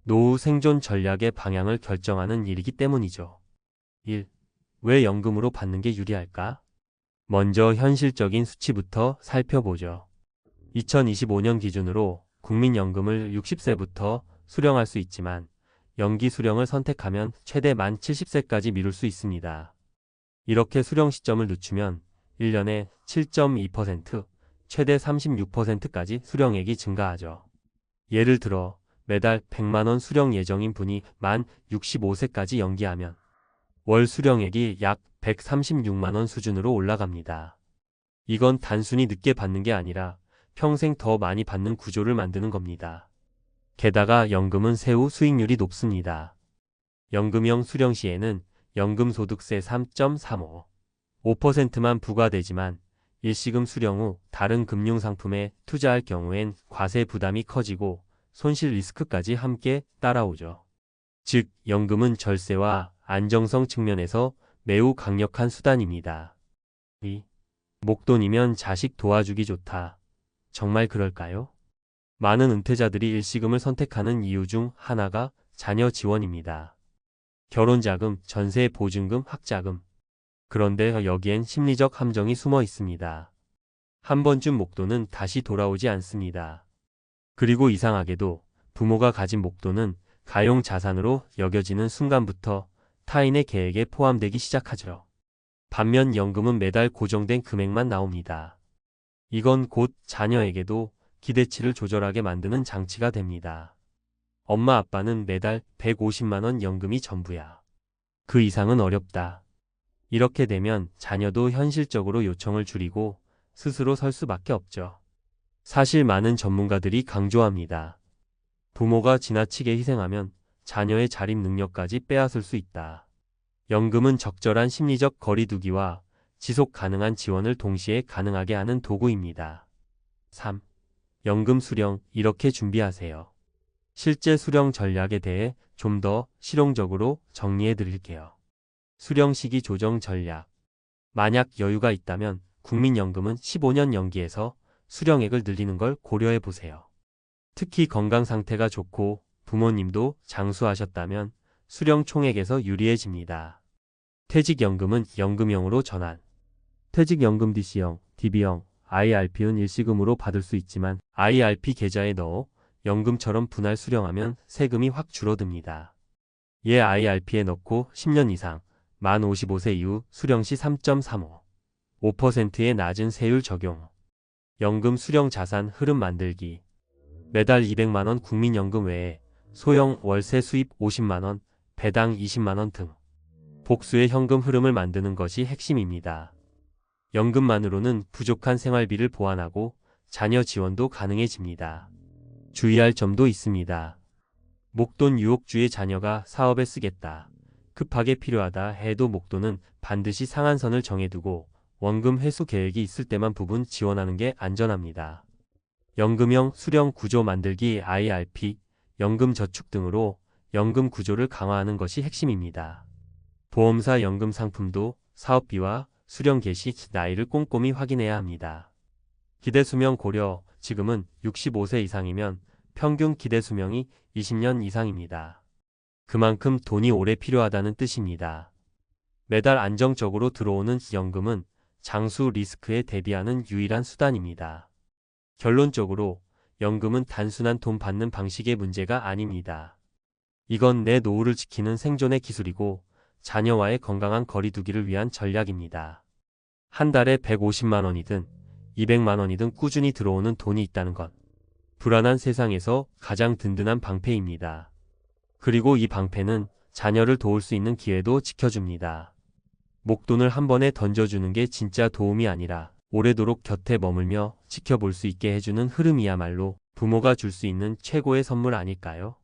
S1: 노후 생존 전략의 방향을 결정하는 일이기 때문이죠. 1. 왜 연금으로 받는 게 유리할까? 먼저 현실적인 수치부터 살펴보죠. 2025년 기준으로 국민연금을 60세부터 수령할 수 있지만 연기 수령을 선택하면 최대 만 70세까지 미룰 수 있습니다. 이렇게 수령 시점을 늦추면 1년에 7.2%, 최대 36%까지 수령액이 증가하죠. 예를 들어 매달 100만원 수령 예정인 분이 만 65세까지 연기하면 월 수령액이 약 136만원 수준으로 올라갑니다. 이건 단순히 늦게 받는 게 아니라 평생 더 많이 받는 구조를 만드는 겁니다. 게다가 연금은 세후 수익률이 높습니다. 연금형 수령 시에는 연금소득세 3.35%만 부과되지만 일시금 수령 후 다른 금융상품에 투자할 경우엔 과세 부담이 커지고 손실 리스크까지 함께 따라오죠. 즉, 연금은 절세와 안정성 측면에서 매우 강력한 수단입니다. 2. 목돈이면 자식 도와주기 좋다. 정말 그럴까요? 많은 은퇴자들이 일시금을 선택하는 이유 중 하나가 자녀 지원입니다. 결혼자금, 전세 보증금, 학자금. 그런데 여기엔 심리적 함정이 숨어 있습니다. 한 번쯤 목돈은 다시 돌아오지 않습니다. 그리고 이상하게도 부모가 가진 목돈은 가용 자산으로 여겨지는 순간부터 타인의 계획에 포함되기 시작하죠. 반면 연금은 매달 고정된 금액만 나옵니다. 이건 곧 자녀에게도 기대치를 조절하게 만드는 장치가 됩니다. 엄마 아빠는 매달 150만원 연금이 전부야. 그 이상은 어렵다. 이렇게 되면 자녀도 현실적으로 요청을 줄이고 스스로 설 수밖에 없죠. 사실 많은 전문가들이 강조합니다. 부모가 지나치게 희생하면 자녀의 자립 능력까지 빼앗을 수 있다. 연금은 적절한 심리적 거리두기와 지속 가능한 지원을 동시에 가능하게 하는 도구입니다. 3. 연금 수령 이렇게 준비하세요. 실제 수령 전략에 대해 좀 더 실용적으로 정리해 드릴게요. 수령 시기 조정 전략. 만약 여유가 있다면 국민연금은 15년 연기해서 수령액을 늘리는 걸 고려해 보세요. 특히 건강 상태가 좋고 부모님도 장수하셨다면 수령 총액에서 유리해집니다. 퇴직연금은 연금형으로 전환. 퇴직연금 DC형, DB형, IRP는 일시금으로 받을 수 있지만 IRP 계좌에 넣어 연금처럼 분할 수령하면 세금이 확 줄어듭니다. 얘 IRP에 넣고 10년 이상, 만 55세 이후 수령 시 3.35%의 낮은 세율 적용. 연금 수령 자산 흐름 만들기. 매달 200만원 국민연금 외에 소형 월세 수입 50만원, 배당 20만원 등 복수의 현금 흐름을 만드는 것이 핵심입니다. 연금만으로는 부족한 생활비를 보완하고 자녀 지원도 가능해집니다. 주의할 점도 있습니다. 목돈 유혹주의 자녀가 사업에 쓰겠다, 급하게 필요하다 해도 목돈은 반드시 상한선을 정해두고 원금 회수 계획이 있을 때만 부분 지원하는 게 안전합니다. 연금형 수령 구조 만들기 IRP, 연금 저축 등으로 연금 구조를 강화하는 것이 핵심입니다. 보험사 연금 상품도 사업비와 수령 개시 나이를 꼼꼼히 확인해야 합니다. 기대 수명 고려, 지금은 65세 이상이면 평균 기대 수명이 20년 이상입니다. 그만큼 돈이 오래 필요하다는 뜻입니다. 매달 안정적으로 들어오는 연금은 장수 리스크에 대비하는 유일한 수단입니다. 결론적으로 연금은 단순한 돈 받는 방식의 문제가 아닙니다. 이건 내 노후를 지키는 생존의 기술이고 자녀와의 건강한 거리두기를 위한 전략입니다. 한 달에 150만 원이든 200만 원이든 꾸준히 들어오는 돈이 있다는 것. 불안한 세상에서 가장 든든한 방패입니다. 그리고 이 방패는 자녀를 도울 수 있는 기회도 지켜줍니다. 목돈을 한 번에 던져주는 게 진짜 도움이 아니라 오래도록 곁에 머물며 지켜볼 수 있게 해주는 흐름이야말로 부모가 줄 수 있는 최고의 선물 아닐까요?